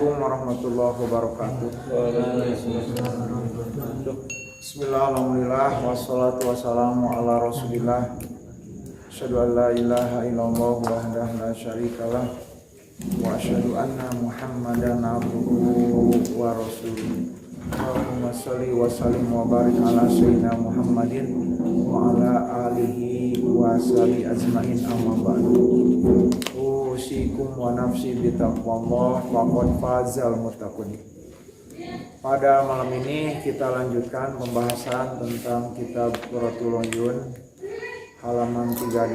Assalamualaikum warahmatullahi wabarakatuh. Bismillahirrahmanirrahim. Wassalatu wassalamu ala rasulillah. Asyhadu an la ilaha illallah wahdahu la syarikalah wa asyhadu anna Muhammadan abduhu wa rasuluh. Allahumma shalli wa sallim wa barik ala sayyidina Muhammadin wa ala alihi wa sahbihi ajmain, amma ba'du. Usikum wa nafsi bitaqwallah faqad fazal muttaqun. Pada malam ini kita lanjutkan pembahasan tentang kitab Qurratul Uyun halaman 38.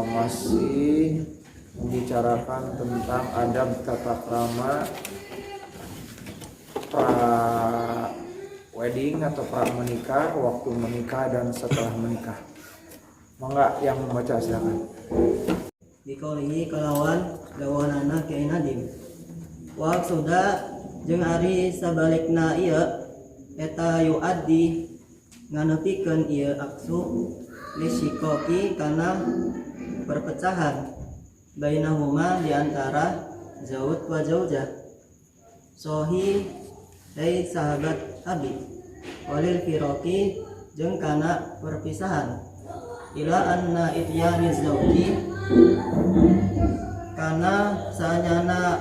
Masih membicarakan tentang adab tata krama pra wedding atau pra menikah, waktu menikah dan setelah menikah. Mangga yang membaca silakan. Dikaulihi kalawan dawanana Kiai Nadim. Wa sudah jeung ari sabalikna ieu eta yuaddi nganepikeun ieu aksu lisikoki kana perpecahan bainahuma di antara zaud wa zaujah. Sohi hei sahabat abi walil firaqi jeung kana perpisahan ila anna ityani zauji kana saanyana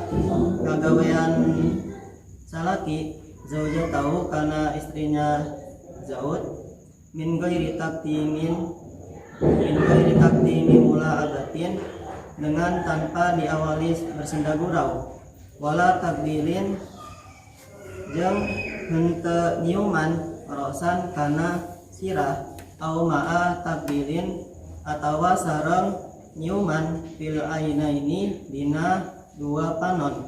ngagawean salaki zauja tahu kana istrinya zaud min ghairi taktimin mula abatin dengan tanpa diawali bersenda gurau wala takbilin jeung henteu nyiuman rosan kana sirah au ma'a takbilin atawa sareng nyiuman fil ainaini dina dua panon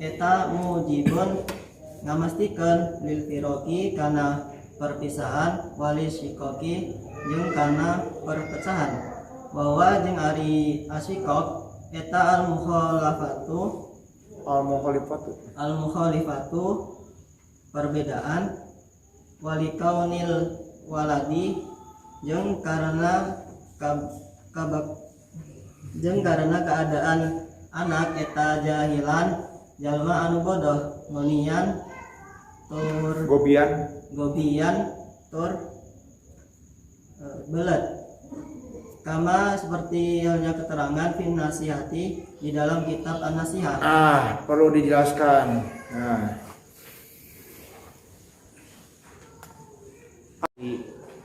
eta mujibun ngamastikeun lil firaqi kana perpisahan wali syikoki jeung kana perpecahan bahwa jeung ari asyikok eta al mukhalifatu perbedaan wali kaunil waladi jeung karena keadaan anak eta jahilan jalma anu bodoh ngonian tur gobian tur belet kama seperti halnya keterangan fin nasihati di dalam kitab An-Nasihat. Perlu dijelaskan.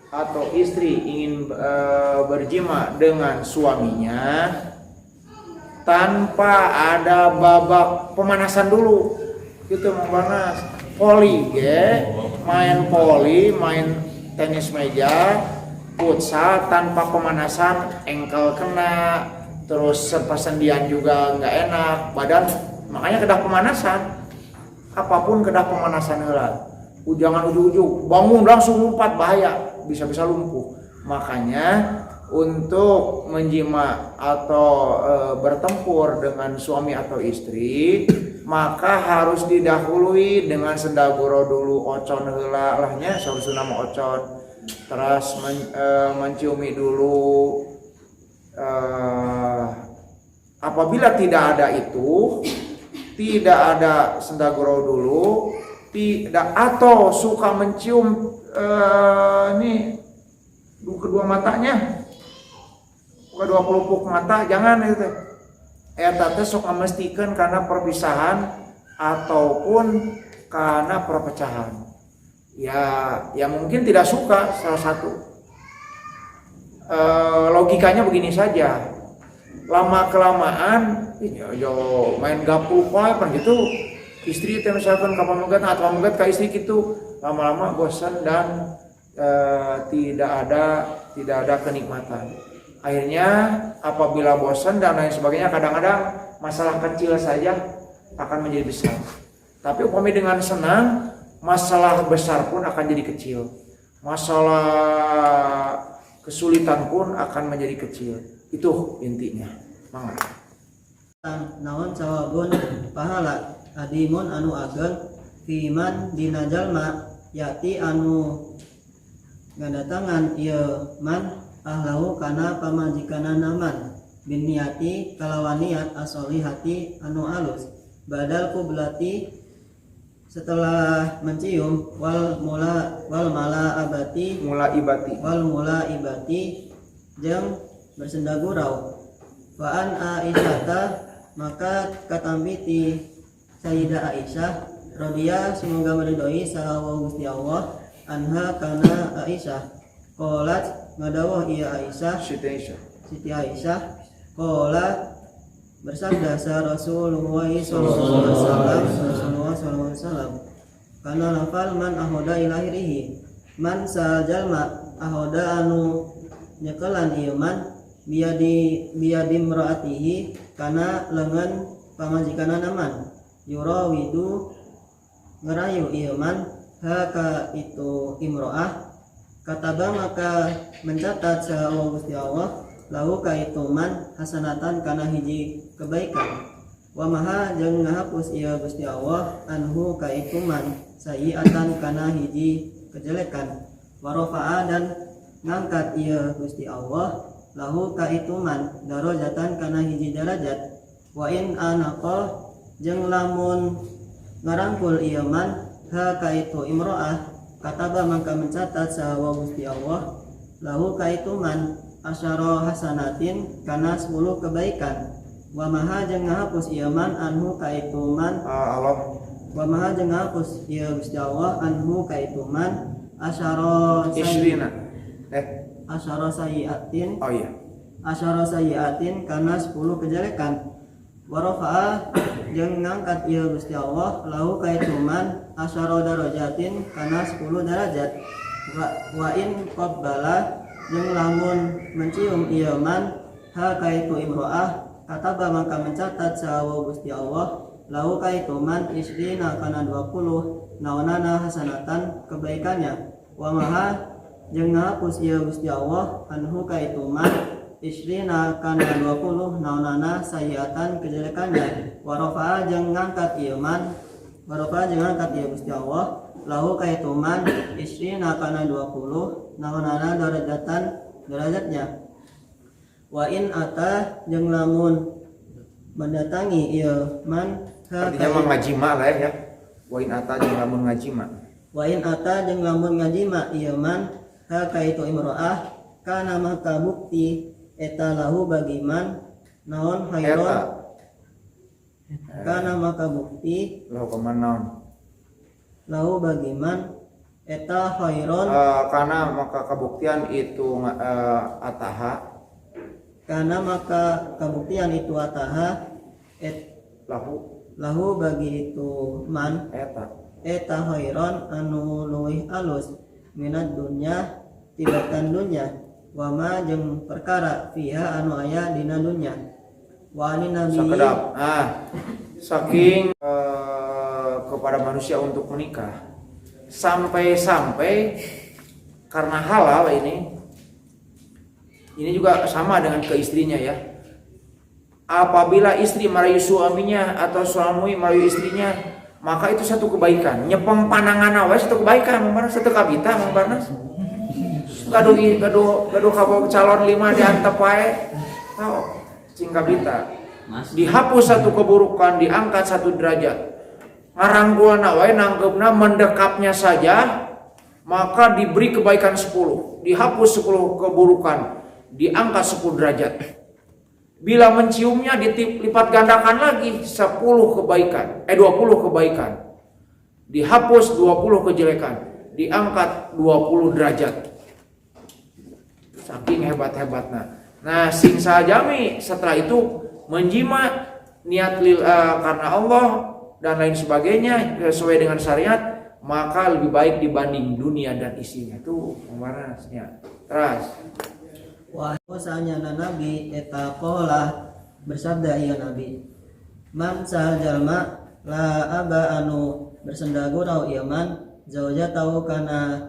Atau istri ingin berjima dengan suaminya tanpa ada babak pemanasan dulu, gitu memanas main tenis meja, futsal tanpa pemanasan, engkel kena, terus persendian juga nggak enak badan, makanya kedah pemanasan, apapun kedah pemanasan heula. Jangan ujug-ujug bangun langsung lompat, bahaya, bisa lumpuh. Makanya untuk menjima atau bertempur dengan suami atau istri, maka harus didahului dengan sendaguro dulu, ocon heula lahnya sausuna mah ocon, terus menciumi dulu. Apabila tidak ada itu, tidak ada sendaguro dulu, tidak, atau suka mencium ini kedua matanya, kedua pelupuk mata, jangan itu. Eta teh sok ngamestikeun karena perpisahan ataupun karena perpecahan. Ya mungkin tidak suka salah satu. Logikanya begini saja. Lama kelamaan, main gapu apa gitu. Istri itu misalkan kapan megat atau megat ke istri gitu, lama-lama bosan dan tidak ada kenikmatan. Akhirnya apabila bosan dan lain sebagainya, kadang-kadang masalah kecil saja akan menjadi besar. Tapi upami dengan senang, masalah besar pun akan jadi kecil. Masalah kesulitan pun akan menjadi kecil. Itu intinya. Mangga. Naon sawabun pahala adimun anu ageng fiman dina jalma yati anu ngadatangan ieu man ahlahu kana pamajikanana man biniati kalawan niat asolihati anu alus badal kublati setelah mencium wal mala abati wal mula ibati jeung bersenda gurau wa an aisyata maka katambiti Sayyidah Aisyah radhiyallahu semoga meridhoi saha Gusti Allah anha kana Aisyah qalat ngadawuh ieu Aisyah Siti Aisyah qala bersabda sa Rasulullah sallallahu alaihi wasallam kana lafal man ahoda ilahirihi man sajalma ahoda anu nyekelan ieu man biadi mraatihi kana lengan pamajikanana man yurawidu ngerayu ieu man haka itu imro'ah kataba maka mencatat sa Gusti Allah lahu ka itu man hasanatan kana hiji kebaikan wa maha jeung ngahapus ieu Gusti Allah anhu ka itu man sayiatan kana hiji kejelekan wa rafa'a dan ngangkat ieu Gusti Allah lahu ka itu man darajatan kana hiji derajat wa in anaqa jeung lamun ngarangkul ieu man ha ka itu imro'ah kataba maka mencatat saha Gusti Allah lahu ka itu man asyara hasanatin kana 10 kebaikan wa maha jeung ngahapus ieu man anhu ka itu man Allah wa maha jeung ngahapus ieu Gusti Allah anhu ka itu man asyara sayiatin asyara sayiatin kana 10 kejelekan wa rafa'a jeung ngangkat ieu Gusti Allah lahu ka itu man asyara darajatin kana 10 derajat wa in qabbala jeung lamun mencium ieu man ha ka itu imro'ah kataba maka mencatat saha Gusti Allah lahu ka itu man isrina kana 20 naonana hasanatan kebaikannya wa maha jeung ngahapus ieu Gusti Allah anhu ka itu man isrina kana 20 naonana sayiatan kejelekannya wa rafa'a jeung ngangkat ieu man wa rafa'a jeung ngangkat ieu Gusti Allah lahu ka itu man isrina kana 20 naonana derajatnya wa in ata jeung lamun mendatangi ieu man artinya ngajima lah ya wa in ata jeung lamun ngajima ieu man ha ka itu imro'ah kana maka bukti eta lahu bagi man naon khairon kana maka bukti lahu bagi man eta khairon kana maka kabuktian itu ataha kana maka kabuktian itu ataha lahu bagi itu man eta khairon anu luwih alus minad dunya tibatan dunya wa ma jeung perkara fiha anu aya dina dunya wa ani nabi saking kepada manusia untuk menikah sampai karena halal ini juga sama dengan ke istrinya ya. Apabila istri merayu suaminya atau suami merayu istrinya, maka itu satu kebaikan. Nyepeng panangan awas satu kebaikan, memang satu kabita memang gaduh kabau calon 5 diantep wae. Tahu cing kabita. Dihapus satu keburukan, diangkat 1 derajat. Ngaranggulna wae nanggepna mendekapnya saja maka diberi kebaikan 10. Dihapus 10 keburukan, diangkat 10 derajat. Bila menciumnya dilipat gandakan lagi 10 kebaikan, 20 kebaikan. Dihapus 20 kejelekan, diangkat 20 derajat. Saking hebat-hebatnya. Nah, sing sajami setelah itu menjima niat karena Allah dan lain sebagainya sesuai dengan syariat, maka lebih baik dibanding dunia dan isinya. Itu pembahasannya. Terus wahusanya Nabi eta qala bersabda ieu Nabi man sahal jalma la aba anu bersenda gurau ieu man zaujatahu kana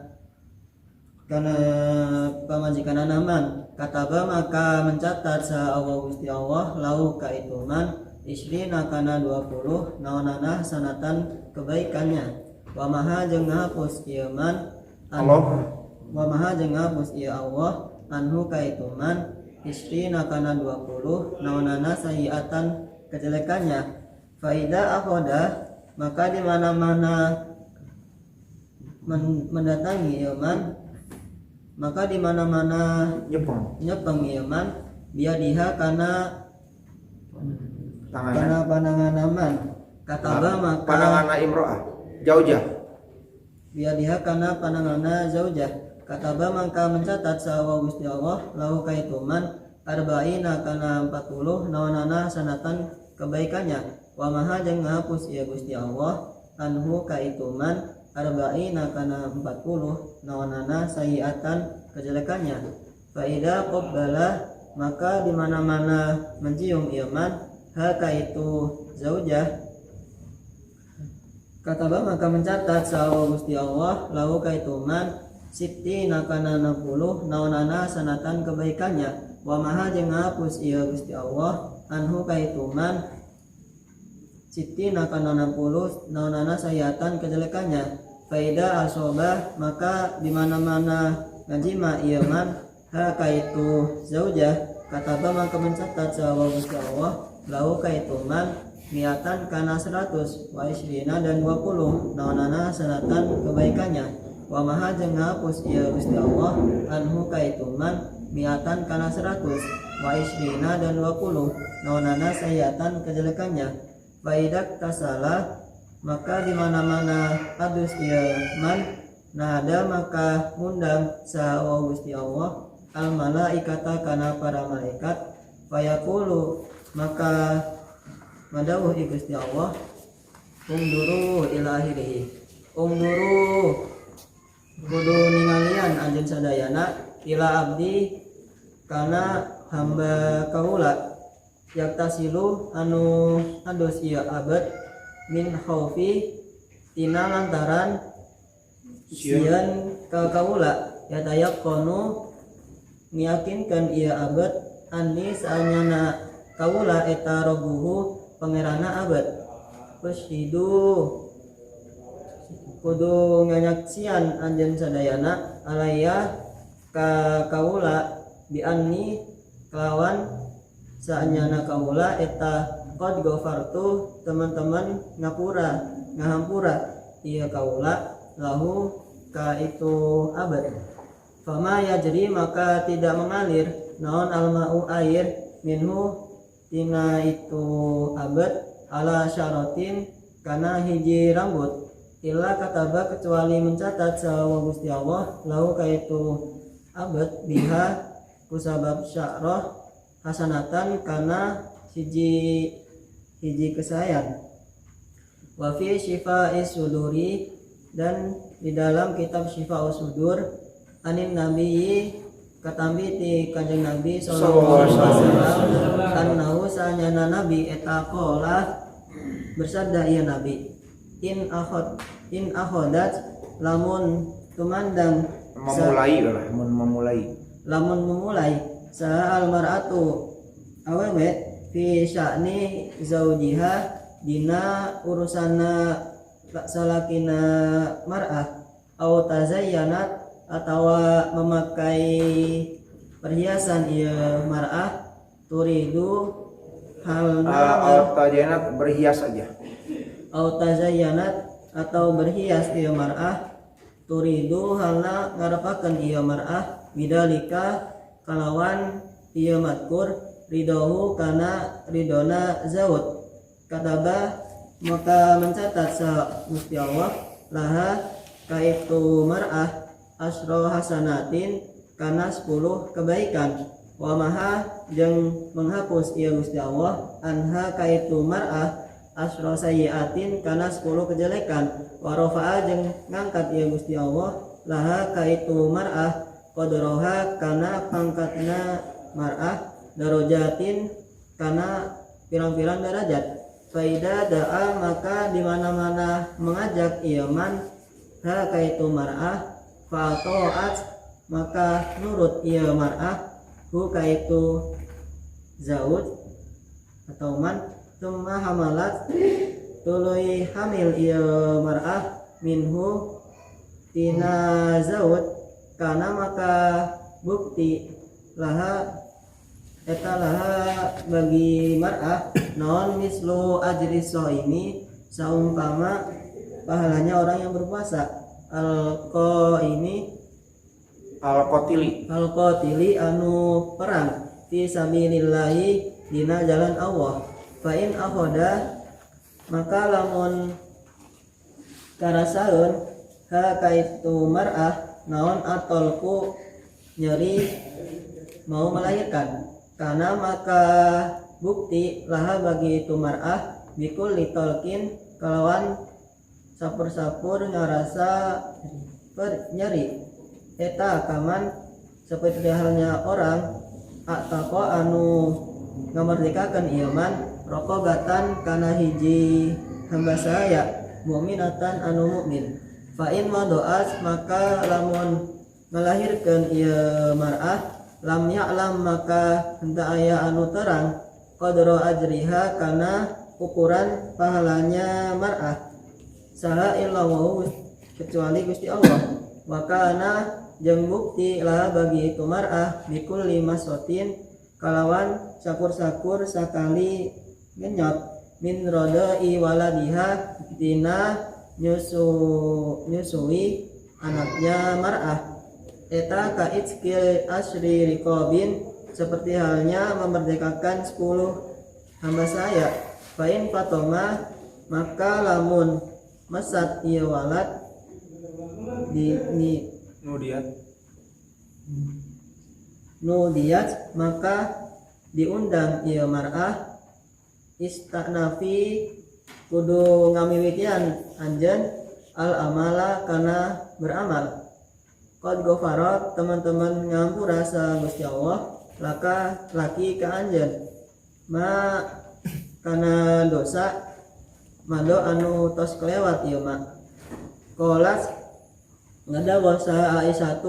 pamajikanana man kataba maka mencatat sa Allah Gusti Allah lau ka itu man isrina kana 20 naonana sanatan kebaikannya wa maha jeung ngahapus ieu man Allah wa maha jeung ngahapus ieu Allah anhu ka itu man isrina kana 20 naonana sayiatan kejelekannya. Faida akhoda maka di mana-mana mendatangi iman, maka di mana-mana nyepeng iman biadiha kana panangan aman kataba maka panangan imro'ah jaujah biadiha kana panangana zaujah kataba maka mencatat sawa Gusti Allah lahu kaituman arba'ina kana 40 nawanana sanatan kebaikannya wa maha jeung ngahapus ieu Gusti Allah anhu kaituman arba'ina kana 40 nawanana sayiatan kejelekannya. Faida qabbala maka di mana-mana mencium iman ha kaitu zaujah kataba maka mencatat sawa Gusti Allah lahu kaituman sittina kana 60 naonana sanatan kebaikannya wa maha jeung ngapus ieu Gusti Allah anhu kaituman sittina kana 60 naonana sayatan kejelekannya. Faida asobah maka di mana-mana ngajima iman ha kaitu zaujah kataba maka mencatat sawa Gusti Allah lahu kaituman miatan kana 100 wa isrina dan 20 naonana sanatan kebaikannya wa maha jeung ngapus ieu Gusti Allah anhu kaituman miatan kana 100 wa isrina dan 20 naonana sayatan kejelekannya. Faidak tasalah maka di mana-mana adus iman nada maka ngundang saha Gusti Allah al malaikata kana para malaikat fayaqulu maka madawuh Gusti Allah unduru ila akhirih unduru kudu ningalian anjeun sadayana ila abdi kana hamba kaula yaktasilu anu adus ieu abad min khaufi tina lantaran sieun ka kaula yatayaqqanu ngiyakinkeun ieu abad anni saanyana kaula eta robuhu pangerana abad pashidu kudu nganyaksian anjeun sadayana alaya ka kaula bi anni kelawan saanyana kaula eta qad ghafartu teman-teman ngahampura ieu kaula lahu ka itu abad. Fama yajri maka tidak mengalir naon alma'u air minhu tina itu abad ala syaratin kana hiji rambut illa kataba kecuali mencatat sawa Gusti Allah lahu ka itu abad biha kusabab syarah hasanatan kana hiji kesayan wa fi syifa'is suduri dan di dalam kitab Syifa'us Sudur anin nabi katambi ti kanjeng Nabi sallallahu alaihi wasallam annahu sanyana nabi eta qala bersabda ieu nabi in akhodat lamun tumandang lamun memulai saha almar'atu awewe fi sya'ni zaujiha dina urusana salakina mar'ah au tazayyanat atawa memakai perhiasan ieu mar'ah turidu halna tazayyanat berhias aja au tazayyanat atau berhias ieu mar'ah turidu halna ngarepakeun ieu mar'ah bidalika kalawan ieu matkur ridohu kana ridona zaud kataba maka mencatat sa Gusti Allah laha kaitu mar'ah asro hasanatin kana 10 kebaikan wa maha jeung menghapus ieu Gusti Allah anha kaitu mar'ah asro sayiatin kana 10 kejelekan wa rafa'a jeung ngangkat ieu Gusti Allah laha kaitu mar'ah qadroha kana pangkatna mar'ah darajatin kana pirang-pirang derajat. Faida da'a maka di mana-mana mengajak iman ha kaitu mar'ah fa ta'at maka nurut ieu mar'ah hu kaitu zaud atau man tumma hamalat tuluy hamil ieu mar'ah minhu tina zaud kana maka bukti laha eta laha bagi mar'ah non mislu ajri shaimi saumpama pahalanya orang yang berpuasa al-qatili anu perang fi sabilillahi dina jalan Allah. Fa in akhoda maka lamun karasaeun ha kaitu mar'ah naon atolku nyeri mau melahirkan karena maka bukti laha bagi itu mar'ah bikul litolkin kalawan sapur-sapur ngarasa nyeri eta kaman seperti halnya orang atako anu ngamerdekakan iman rokobatan kana hiji hamba saya mu'minatan anu mukmin. Fa in madoas maka lamun melahirkan ieu mar'ah lam ya'lam maka henteu aya anu terang qadra ajriha kana ukuran pahalanya mar'ah saha illahu kecuali Gusti Allah. Wa kana jeung bukti lah bagi itu mar'ah bikul 5 sotin kalawan sakur-sakur sakali genyot min rodai waladiha dina nyusui anaknya mar'ah eta kaitzkil asri riqabin seperti halnya memerdekakan 10 hamba saya. Fain fatoma maka lamun mesat ieu walad di nudiat maka diundang ieu mar'ah istanafi kudu ngamiwitian anjeun al amala kana beramal qad ghafarat teman-teman ngampura sa Gusti Allah laka laki ka anjeun ma kana dosa mado anu tos kelewat ieu mah qolas ngadawa sa Aisyah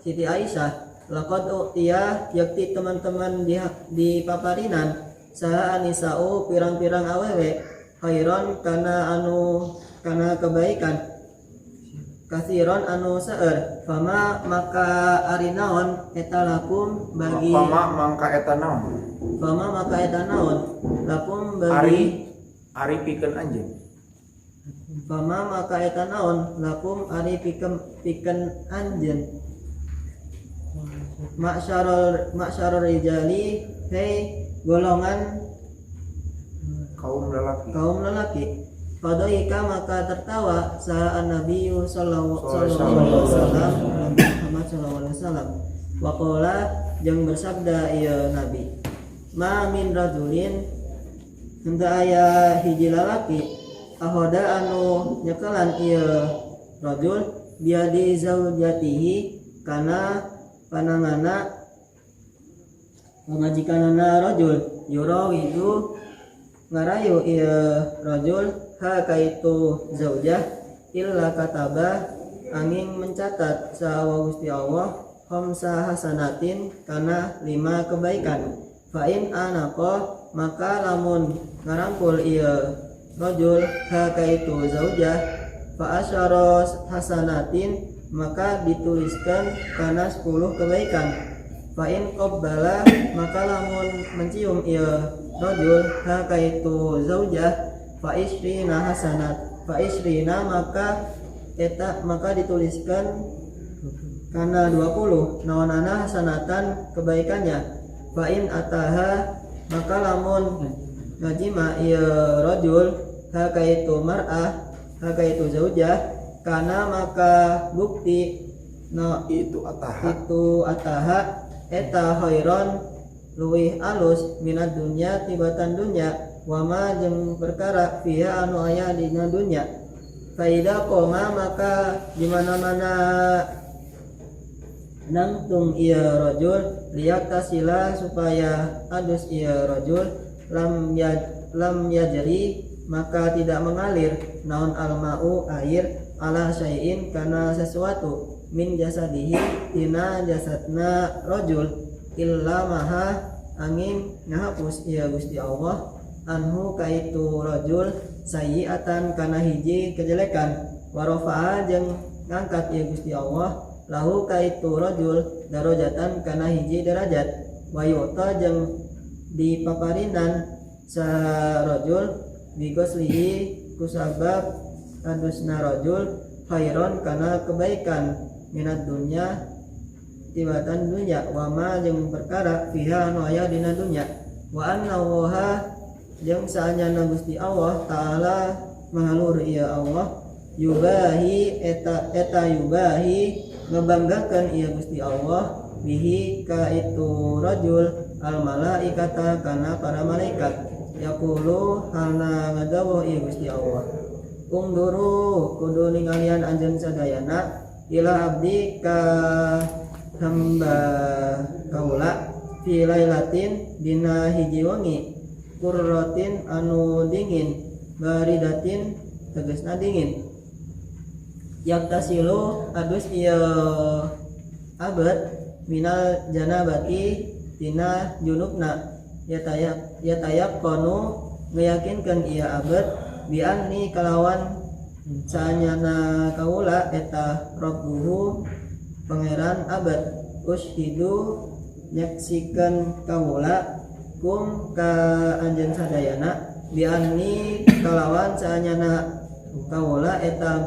Siti Aisyah laqad utiya yakti teman-teman di paparinan saha anisau pirang-pirang awewe khairon kana kebaikan kasiron anu seueur fama maka ari naon eta lakum bagi fama mangka eta naon lakum bagi ari pikeun anjeun fama maka eta naon lakum ari pikeun anjeun ma'syarul rijali hei golongan kaum lelaki fadaika maka tertawa sa Nabi sallallahu alaihi wasallam Muhammad sallallahu alaihi wasallam wa qala jeung bersabda ieu nabi ma min rajulin henteu aya hiji lalaki ahoda anu nyekelan ieu rajul biadi zaujatihi kana panangana mengajikanana rajul yurawidu ngarayu ieu rajul ha kaitu zaujah illa kataba angin mencatat sawa Gusti Allah khamsa hasanatin kana 5 kebaikan. Fa in anaqo maka lamun ngarangkul ieu rajul ha kaitu zaujah fa asyara hasanatin maka dituliskan kana 10 kebaikan. Fa in qabbala maka lamun mencium ieu rajul ha kaitu zaujah fa isrina hasanat fa isrina maka dituliskan karena 20 naonana hasanatan kebaikannya. Fa in ataha maka lamun ngajima ieu rajul ha kaitu mar'ah ha kaitu zaujah kana maka bukti itu ataha eta khairon luwih alus minad dunya tibatan dunya wama jeung perkara fiha anu aya dina dunya. Faida qoma maka di mana-mana nangtung ieu rajul liak tasila supaya adus ieu rajul lam yajri maka tidak mengalir naon almau air ala syai'in kana sesuatu min jasadihi tina jasadna rajul illa maha angin ngahapus ieu Gusti Allah anhu kaitu rajul sayyi'atan kana hiji kejelekan warofa'a jeung ngangkat ieu Gusti Allah lahu kaitu rajul darajatan kana hiji derajat wa yu'ta jeung di paparinan sarojul bigoslihi kusabab adusna rojul khairon kana kebaikan minat dunya tibatan dunya wama jeung perkara fiha anu aya dina dunya wa anna waha jeung saanyana Gusti Allah taala mahalur ieu Allah yubahi eta yubahi ngebanggakeun ieu Gusti Allah bihi ka itu rajul al malaikata kana para malaikat yaqulu halna ngadawuh ieu Gusti Allah ungduru kudu ningalian anjeun sadayana ila abdi ka hamba kaula fi lailatin dina hiji wengi qurratin anu dingin baridatin tegasna dingin yaktasilu adus ieu abad minal janabati tina junubna yatayak kono meyakinkan ia abad bianni kalawan saanyana kaula eta rabbuhu pangeran abad ushidu nyaksikan kaula kum ka anjeun sadayana bianni kalawan saanyana kaula eta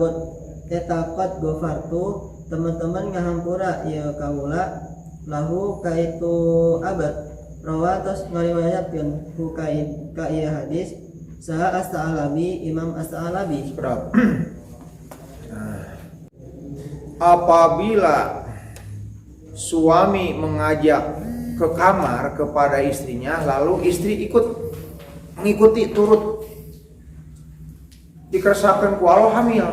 qad gofartu teman-teman ngahampura ieu kaula lahu ka itu abad rawatos ngariwayatkeun ku ka ieu hadis saha As-Sa'alabi Imam As-Sa'alabi. Apabila suami mengajak ke kamar kepada istrinya lalu istri ikut mengikuti turut dikersakaken ku Allah hamil,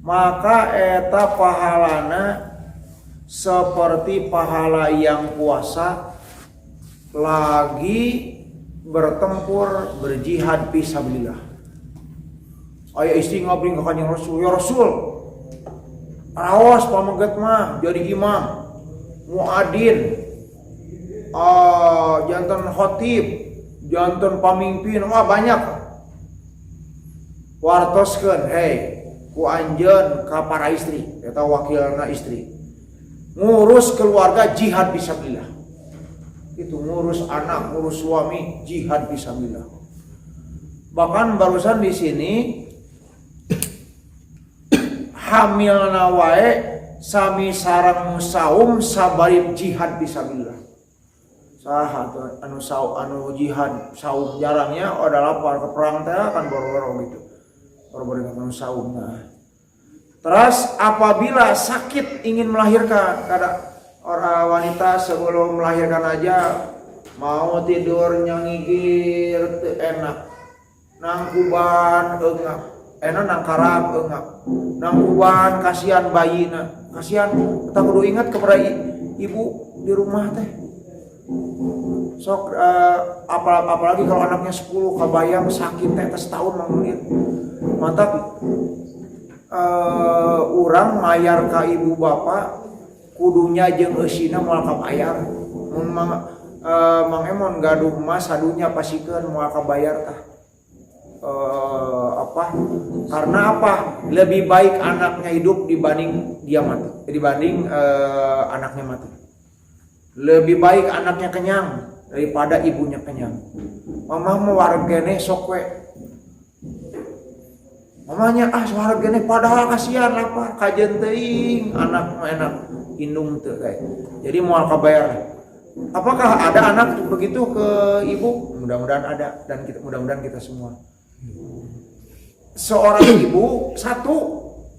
maka eta pahalana seperti pahala yang puasa lagi bertempur berjihad fisabilillah. Aya istri ngabring ka Kanjeng Rasul, ya Rasul, awas pameget mah jadi imam, muadzin, janten khotib, janten pamimpin, wah banyak. Wartoskeun, hei, ku anjeun ka para istri, eta wakilna istri. Ngurus keluarga jihad fisabilillah. Itu ngurus anak, ngurus suami, jihad fisabilillah. Bahkan barusan di sini hamilna wae sami sareng saum sabarib jihad fisabilillah. Saha anu jihad saum jarangnya adalah para perang teh kan boro-boro gitu. Boro-boro anu saum nah. Terus apabila sakit ingin melahirkan, kada orang wanita sebelum melahirkan aja mau tidur nyangigir teu enak, nangkuban eungap, nang karab eungap, nangkuban kasihan bayina, kasihan kita kudu ingat kepada ibu di rumah teh. Sok apalagi kalau anaknya 10 kabayang sakit teh setahun mangmunir. Mantap. Urang mayar ka ibu bapak kudunya jeung eusina moal kabayar. Mun Mang Emon gaduh mah sadunya pasikeun moal kabayar tah. Karena apa? Lebih baik anaknya hidup dibanding dia mati. Dibanding anaknya mati. Lebih baik anaknya kenyang daripada ibunya kenyang. Mama mau wargene sok we. Mamanya suara gini padahal kasihan lapar kajen teuing anak enak indung teu kayak. Jadi moal kabayar. Apakah ada anak begitu ke ibu? Mudah-mudahan ada dan mudah-mudahan kita semua. Seorang ibu satu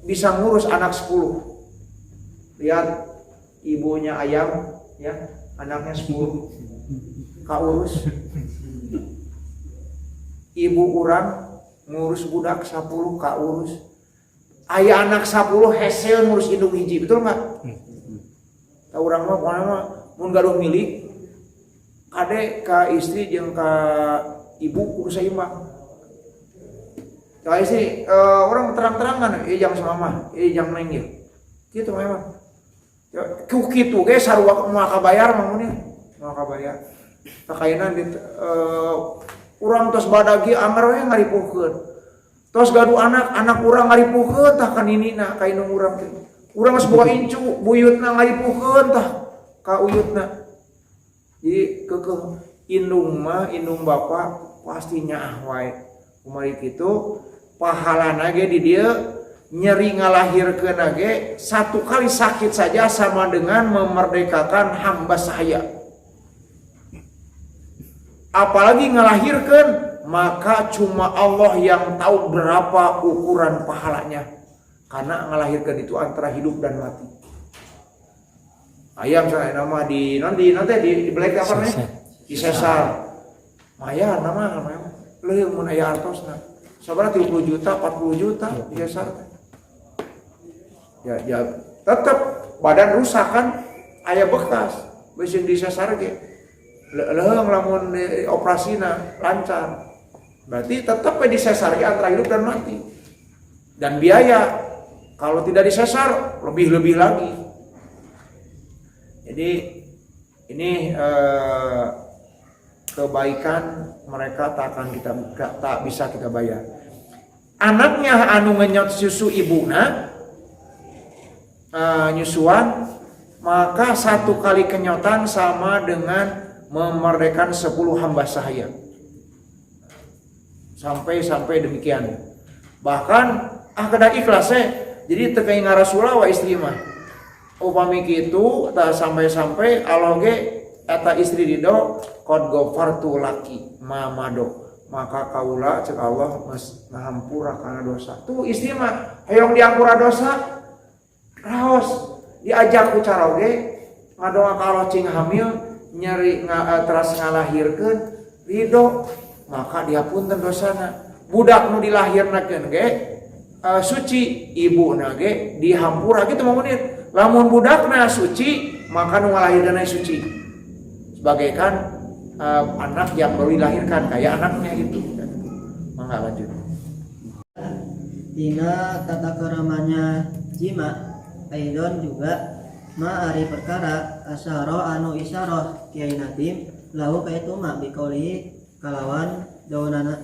bisa ngurus anak 10. Lihat ibunya ayam ya, anaknya 10. Kaurus. Ibu urang ngurus budak 10 kaurus. Aya anak 10 hesel ngurus indung hiji, betul enggak? Ka urang mah pokona mah mun gaduh milik kade ka istri jeung ka ibu kudu saimbang. Ka istri urang terang-terangan ieu jang samamah, ieu jang neng ieu. Kitu mah. Ku kitu ge sarua moal kabayar mah mun moal kabayar. Takaina urang tos badagi anger we ngaripuhkeun. Tos gaduh anak urang ngaripuhkeun tah ka ninina ka indung urang teh. Urang geus boga incu, buyutna ngaripuhkeun tah ka uyutna. Jadi kekeh indung bapak pastinya wae kumaha kitu pahalana ge di dieu nyeri ngalahirkeun ge satu kali sakit saja sama dengan memerdekakan hamba sahaya. Apalagi ngelahirkan, maka cuma Allah yang tahu berapa ukuran pahalanya. Karena ngelahirkan itu antara hidup dan mati. Ayam saya nama di nanti di belek apa nih? Di sesar. Maya nama leuh mun aya artosna. Sabaraha 30 juta, 40 juta di sesar. Ya tetap badan rusak kan aya bekas beuseung di sesar ge. Leung lamun operasina lancar. Berarti tetap di sesar ge antara hidup dan mati. Dan biaya kalau tidak disesar lebih lagi. Jadi ini kebaikan mereka tak bisa kita bayar. Anaknya anu ngenyot susu ibuna nyusuan, maka satu kali kenyotan sama dengan memerdekakan 10 hamba sahaya. Sampai demikian. Bahkan kada ikhlas jadi terkait ngarasula wa istri mah. Upami kitu tak sampai Allah ge eta istri ridho qad ghafartu laki mamado, maka kaula cek Allah mas ngahampura kana dosa. Tuh istri mah hayong diampura dosa raos diajak ku cara oge ngadoa ka Allah cing hamil nyeri teras ngalahirkeun ridho maka dihapunten dosana. Budak nu dilahirnakeun ge suci ibuna ge dihampura kitu mah lamun budakna suci maka nu ngalahirkeun suci sebagaikan anak yang baru dilahirkan kayak anaknya itu. Mangga lanjut. Dina tata keramanya jima aidon juga ma'ari perkara asyara anu isyarah Kiai Nadim lahu kaitu ma biqauli kalawan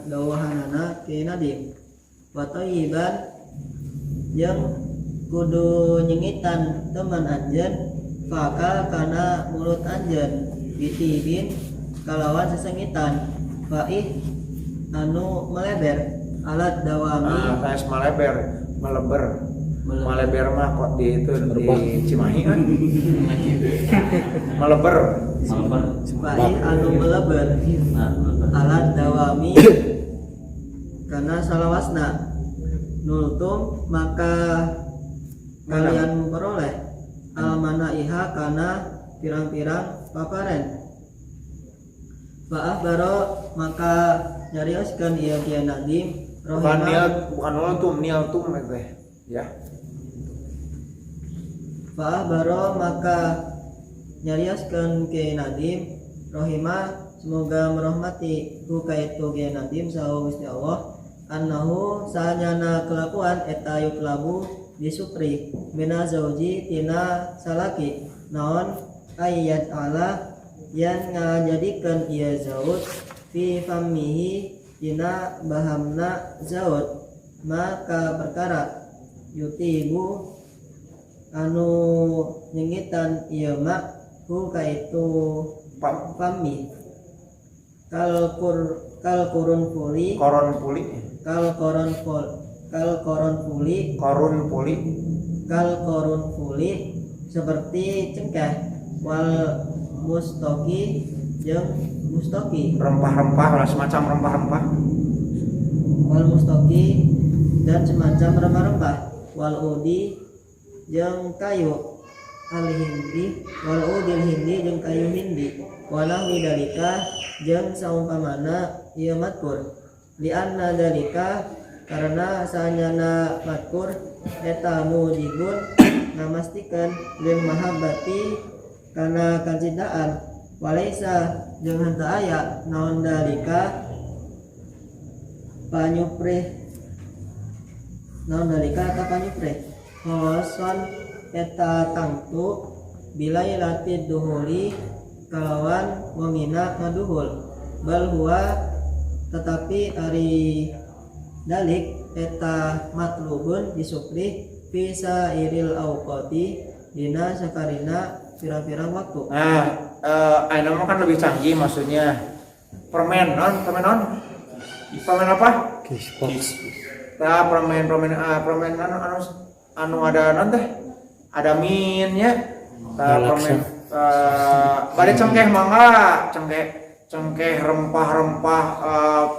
dawahanana Kiai Nadim wa thayyiban yang kudu nyengitan teman anjeun fakal kana mulut anjeun bitibin kalawan sesengitan faih anu meleber alat dawami tes meleber mah kok di itu di Cimahi kan meleber faih anu meleber alat dawami karena salawasna nultum maka kalian memperoleh almanaiha kana pirang-pirang paparen. Fa'akhbaro maka nyarioskeun ieu Kiai Nadim bukan nultum ya. Fa'akhbaro maka nyarioskeun Kiai Nadim rohimah semoga merahmati ku kaitu Kiai Nadim saha Gusti Allah annahu sanyana kelakuan eta yuklabu disupri mina zauji tina salaki naon ayat ala yang ngajadikeun ieu zaud fi famihi tina bahamna zaud maka perkara yutibu anu nyengitan ieu mak hu kaitu fami kal koron puli seperti cengkeh wal mustoki jeung mustoki rempah-rempah semacam rempah-rempah wal mustoki dan semacam rempah-rempah wal udi jeung kayu al hindi wal udil hindi jeung kayu hindi walah widalika jeung saumpamana ieu matkur li anna dalika karena sanyana matkur eta mujibun namastikan lil mahabbati kana kacintaan walaisa jeung henteu aya naon dalika panyuprih khawasan eta tangtu bilailatid duhuli kalawan wangina ngaduhul bal huwa tetapi ari dalik eta matlubun disupri bisa iril auqati dina sakarina pirang-pirang waktu. Nah, nama kan lebih canggih maksudnya permen apa? Nah, permen anu ada nanti ada minnya. Permen bade cengkeh mangga, cengkeh rempah-rempah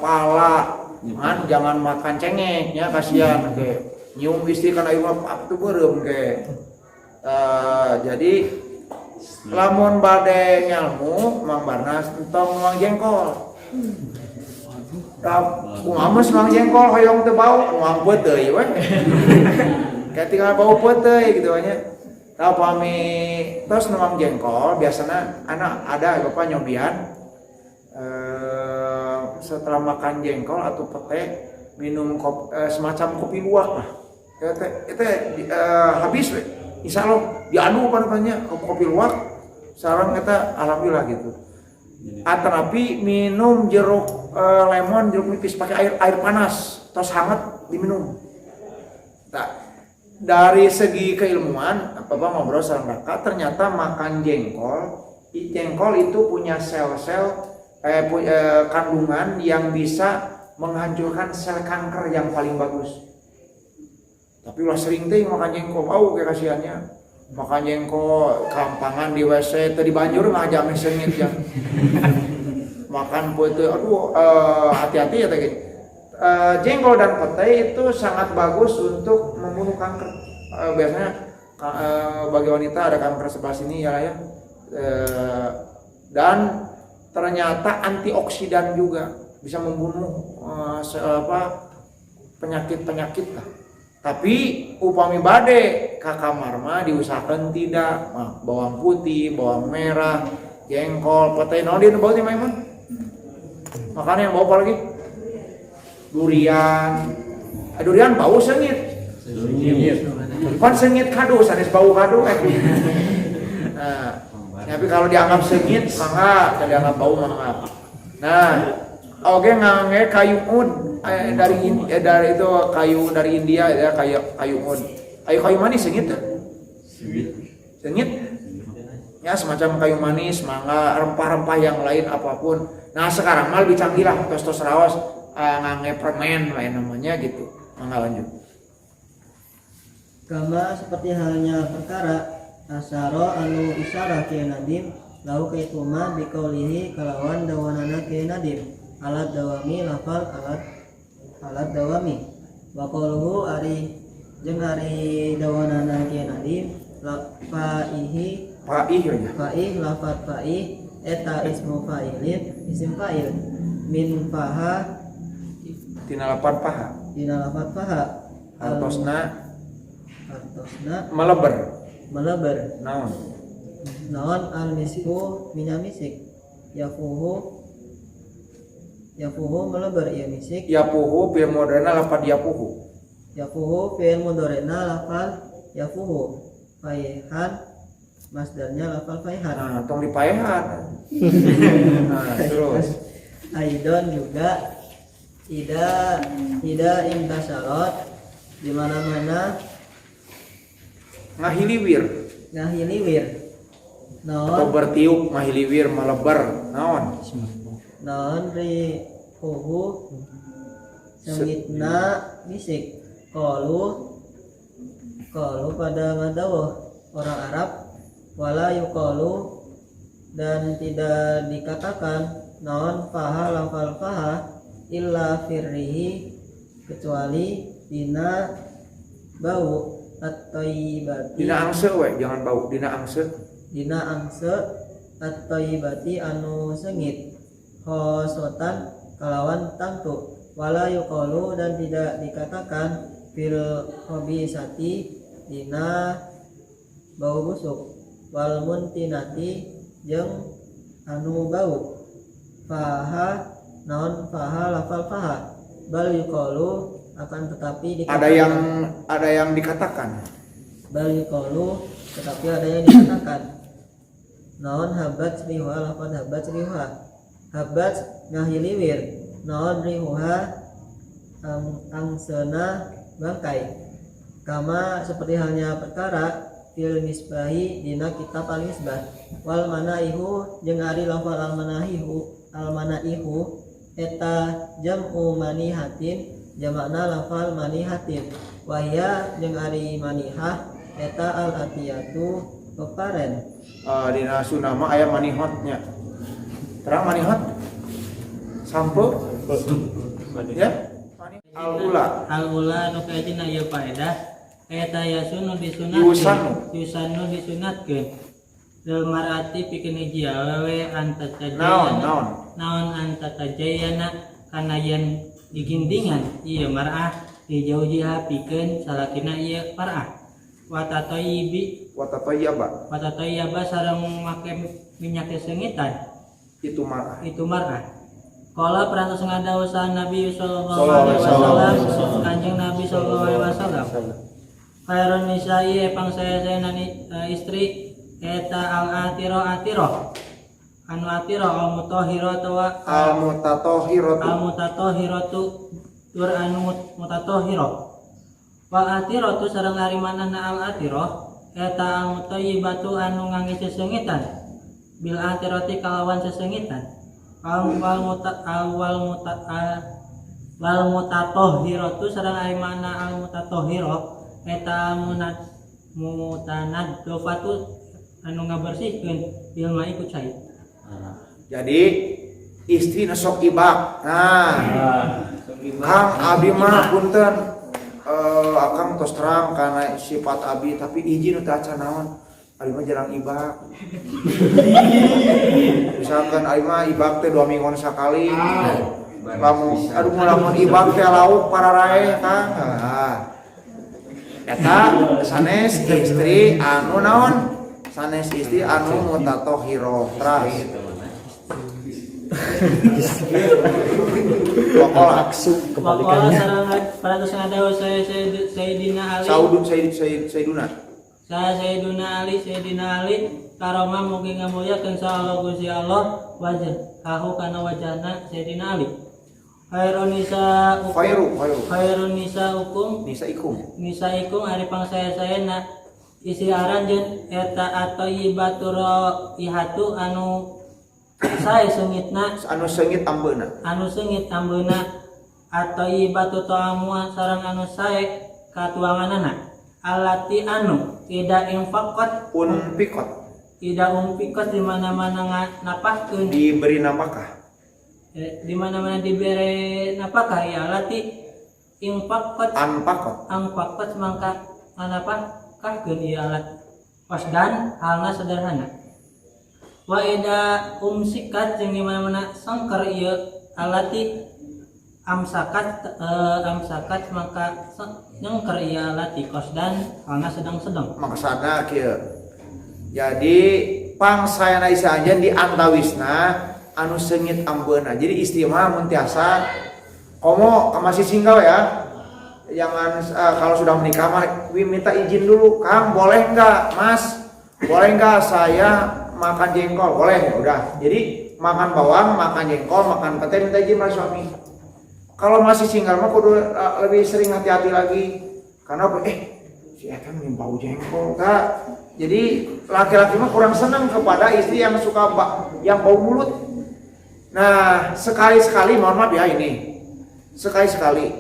pala. Jangan makan cengek ya kasihan ke. Nyium istri kana ieu mah tuh beureum ke. Jadi lamun bade ngalmu Mang Barnas entong Mang Jengkol. Ngames Mang Jengkol hoyong teu bau, ngampet deui we. Kayak tinggal bau peuteuy gitu nya. Tah pami tos Mang Jengkol biasana anak ada bapak nyobian setelah makan jengkol atau pete minum semacam kopi luwak lah. Itu habis we. Insyaallah dianu panpannya kopi luwak sareng eta alhamdulillah gitu. Atanapi minum jeruk lemon, jeruk nipis pakai air panas, tos hangat diminum. Nah, dari segi keilmuan, Bapak ngobrol sama Raka, ternyata makan jengkol itu punya sel-sel kandungan yang bisa menghancurkan sel kanker yang paling bagus. Tapi ulah sering teh makan jengkol, kayak kasihannya. Makan jengkol kampangan di WC tadi banjur mah jame sengit ya. Makan pete hati-hati ya teh. Jengkol dan pete itu sangat bagus untuk membunuh kanker. Biasanya bagi wanita ada kanker sebelah sini ya. Dan ternyata antioksidan juga bisa membunuh penyakit-penyakit lah. Tapi upami bade ka kamar mah diusahakan tidak bawang putih, bawang merah, jengkol, pete naon dieun bau teh mah. Makanya yang bau apa lagi? Durian. Durian bau sengit. Pan sengit kado sanes bau kado Nah, tapi kalau dianggap sengit mangga, kalau dianggap bau mangga. Nah, oke ngange kayu ud dari itu kayu dari India ya kayu ud. Kayu manis sengit ya? Sengit. Ya semacam kayu manis, mangga, rempah-rempah yang lain apapun. Nah sekarang mah lebih canggih lah, tos rawas ngange permen lain namanya gitu. Mangga lanjut. Kama seperti halnya perkara asaro anu isyarah ke nadim lau kaituma bikaulihi kalawan dawanana ke nadim alat dawami lafal alat dawami wa qauluhu ari jeung ari dawanana ke nadim fa'ih lafat fa'ih eta ismu fa'ilin isim fa'il min faha tina lafat paha artosna meleber naon al misku minyamisik yafuhu meleber ieu misik yafuhu fi'il mudhari'na lafal yafuhu faihan masdarnya lafal faihan. Nah tong dipaihan. Nah terus aidon juga ida intasyarat di mana-mana ngahiliwir atau bertiup ngahiliwir melebar naon rihuhu sengitna bisik qalu pada ngadawuh orang Arab wala yuqalu dan tidak dikatakan naon faha lafal faha illa firrihi kecuali dina bau at-thayyibati dina angse we jangan bau dina angse at-thayyibati anu sengit khosotan kalawan tangtu wala yuqalu dan tidak dikatakan fil khabisati dina bau busuk wal muntinati jeung anu bau faha naon faha lafal faha bal yuqalu akan tetapi dikatakan ada yang dikatakan bal yuqalu tetapi ada yang dikatakan naon habat riha lafal habat riha habat ngahiliwir naon riha angsena bangkai kama seperti halnya perkara fil misbahi dina kitab al misbah. Wal manaihu jeung ari lafal al manaihu eta jam'u manihatin jamakna lafal manihatin. Wahya jeung ari manihah eta al atiyatu peparen. Dina sunama aya manihotnya. Terang manihot sampo ya al-ula nu kayakna ieu faedah eta yasunu disunatkeun disunatkeun lil mar'ati pikeun hiji awewe naon antatajayana kana yen digindingan ieu mar'ah dijaujiha pikeun salakina ieu mar'ah watatoyaba sareng make minyak seungitan itu mar'ah. Qala perantos ngadawuh Nabi sallallahu alaihi wasallam Kanjeng Nabi sallallahu alaihi wasallam khairun nisa'i epang saya istri eta al-atiro anu atiro al-mutatohiratu tur anu mutatohiro wal atiratu sareng ari manehna al-atiro eta al-mutayyibatu anu ngangge sesengitan bil atirati kalawan sesengitan wal mutatohiratu sareng ari mana al mutatohiro eta mutanadzofatu anu ngabersihkeun bil ma'i ku cai. Jadi istri sok ibak. Kang abi mah punten akang tos terang karena sifat abi tapi izin teh acan naon. Abi mah jarang ibak. Misalkan abi mah ibak teh 2 mingguan sakali. Lamun ibak teh lauk pararae Kang. Eta sanes istri anu naon? Sanes istri anu mutatohiro. Teras. Wakola sareng parantos ngadawuh Sayyidina Ali Sayyidina Ali karoma mugi ngamulyakeun sa Allah Gusti Allah wajhahu kana wajhna Sayyidina Ali khairun nisaikum ari pangsaya-sayana isi aranjeun eta at-thayyibatur ihatu anu sae seungitna anu seungit ambeuna at-thayyibatu ta'amuan sareng anu sae katuanganana allati anu ida infaqat di mana-mana napahkeun diberi napakah di mana-mana diberi napakah ya allati infaqat anfaqat mangka nganapahkeun ieu alat wasdan halna sederhana wa ida umsikat jeung di mana-mana sangker ieu alati amsakat maka nyengker ieu alati qasdan halna sedang-sedang maksudna kieu jadi pangsayana isa anjeun di antawisna anu seungit ambeuna jadi istri mah mun tiasa komo masih single ya jangan kalau sudah menikah mah minta izin dulu Kang boleh enggak Mas boleh enggak saya makan jengkol boleh ya udah jadi makan bawang makan jengkol makan pete minta izin sama suami kalau masih single mah kudu lebih sering hati-hati lagi karena si eta bau jengkol Kak jadi laki-laki mah kurang senang kepada istri yang suka yang bau mulut nah sekali-sekali mohon maaf ya ini sekali-sekali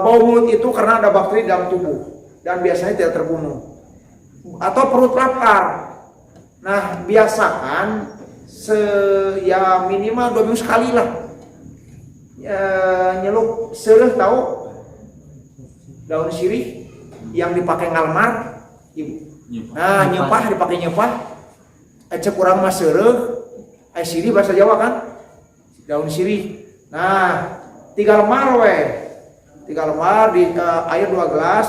bau mulut itu karena ada bakteri dalam tubuh dan biasanya tidak terbunuh atau perut lapar. Nah biasakan ya minimal 2 minggu sekali lah nyeluk sereh tahu daun sirih yang dipakai ngalmar nah nyepah dipakai nyepah cek kurang mas sereh sirih bahasa Jawa kan daun sirih nah 3 lembar di air 2 gelas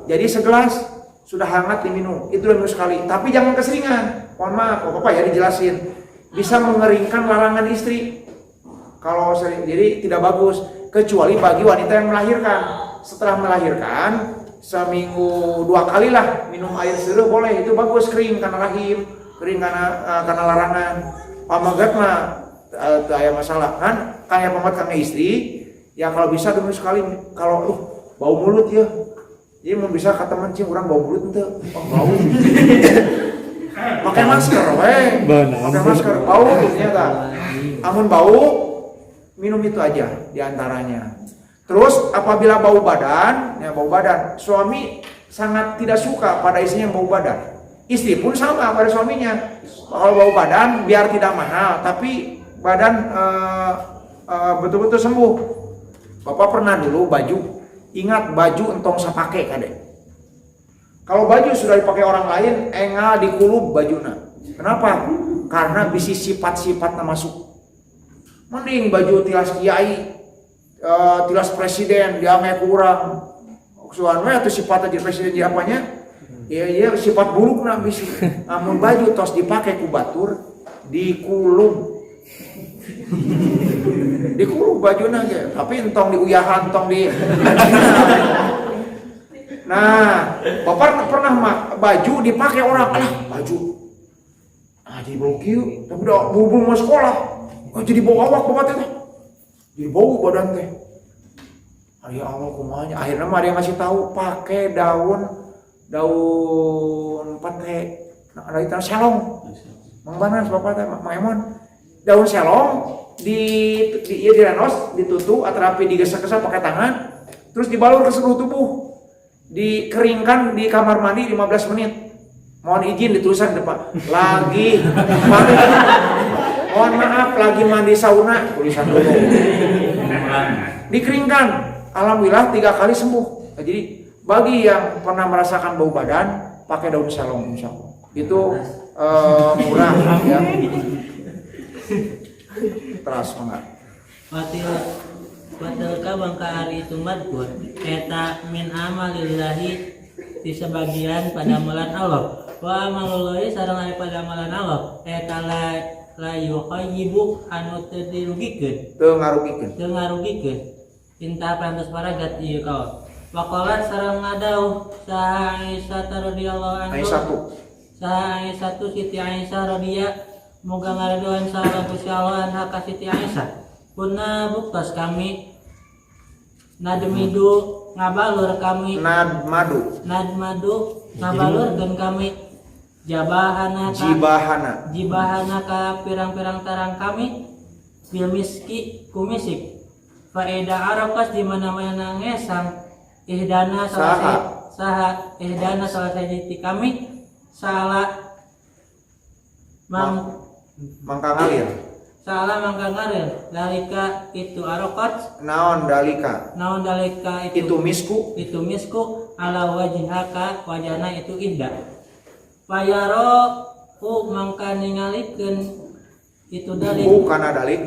jadi segelas sudah hangat diminum itu 2 minggu sekali tapi jangan keseringan mohon maaf Bapak ya dijelasin bisa mengeringkan larangan istri kalau sering jadi tidak bagus kecuali bagi wanita yang melahirkan setelah melahirkan seminggu 2 kali lah minum air sereh boleh itu bagus kering karena rahim kering karena larangan pamagat mah ada masalah kan kayak pamagat kang istri ya kalau bisa 2 minggu sekali kalau bau mulut ya Jadi mau bisa kata mencing orang bau belut ente, bau. Pakai masker, pakai masker, bau ternyata. Amun bau, minum itu aja diantaranya. Terus apabila bau badan, suami sangat tidak suka pada istrinya yang bau badan. Istri pun sama pada suaminya. Kalau bau badan biar tidak mahal, tapi badan betul-betul sembuh. Bapak pernah dulu baju, ingat baju entong sapake kade. Kalau baju sudah dipakai orang lain, engal dikulub bajuna. Kenapa? Karena bisi sifat-sifatnya masuk. Mending baju tilas kiai, tilas presiden, dia make kurang. Soalnya atau sifat aja presiden dia apanya? Iya sifat buruk nak bisi. Namun baju tos dipakai ku batur, dikulub. Dikulub bajuna ge, tapi entong diuyahan, entong di. Nah, bapak pernah baju dipakai orang, baju. Jadi bau kieu, tapi udah bubur mau sekolah. Jadi bau awak bapak teh. Jadi bau badan teh. Ya Allah kumanya. Akhirnya mah ada yang ngasih tahu pakai daun pete. Nah, ada itu selong. Mang Banas bapak teh, Mang Emon. Daun selong direnos, ditutup, atau digesek-gesek pakai tangan, terus dibalur ke seluruh tubuh. Dikeringkan di kamar mandi 15 menit. Mohon izin ditulisan depan. Lagi mandi. Mohon maaf lagi mandi sauna, tulisan dulu. Dikeringkan. Alhamdulillah 3 kali sembuh. Jadi bagi yang pernah merasakan bau badan, pakai daun selong insyaallah. Itu murah ya. Teras enggak. Watilka bangka hari itu madkur eta min amalillahi di sebagian pada amalan Allah wa amalullahi sareng ari pada amalan Allah eta la yukhayyibu anu teu dirugikeun Teu ngarugikeun Inta pantas paragat ieu kaon waqalat sareng ngadauh saha Aisyah radhiyallahu anha Aisyah Siti Aisyah radhiyallahu moga ngaradoan saha Gusti Allah anha ka Siti Aisyah Kuna buktos kami nadmidu ngabalur kami nadmadu ngabalur dan kami jibahana ka pirang-pirang tarang kami bil miski kumisik faedah arakas di mana-mana ngesang ihdana salah sahiti kami salah mangka ngalir dalika itu arokat naon dalika itu misku ala wajhaka wajana itu indah payaro ku mangka ningalikeun itu dalik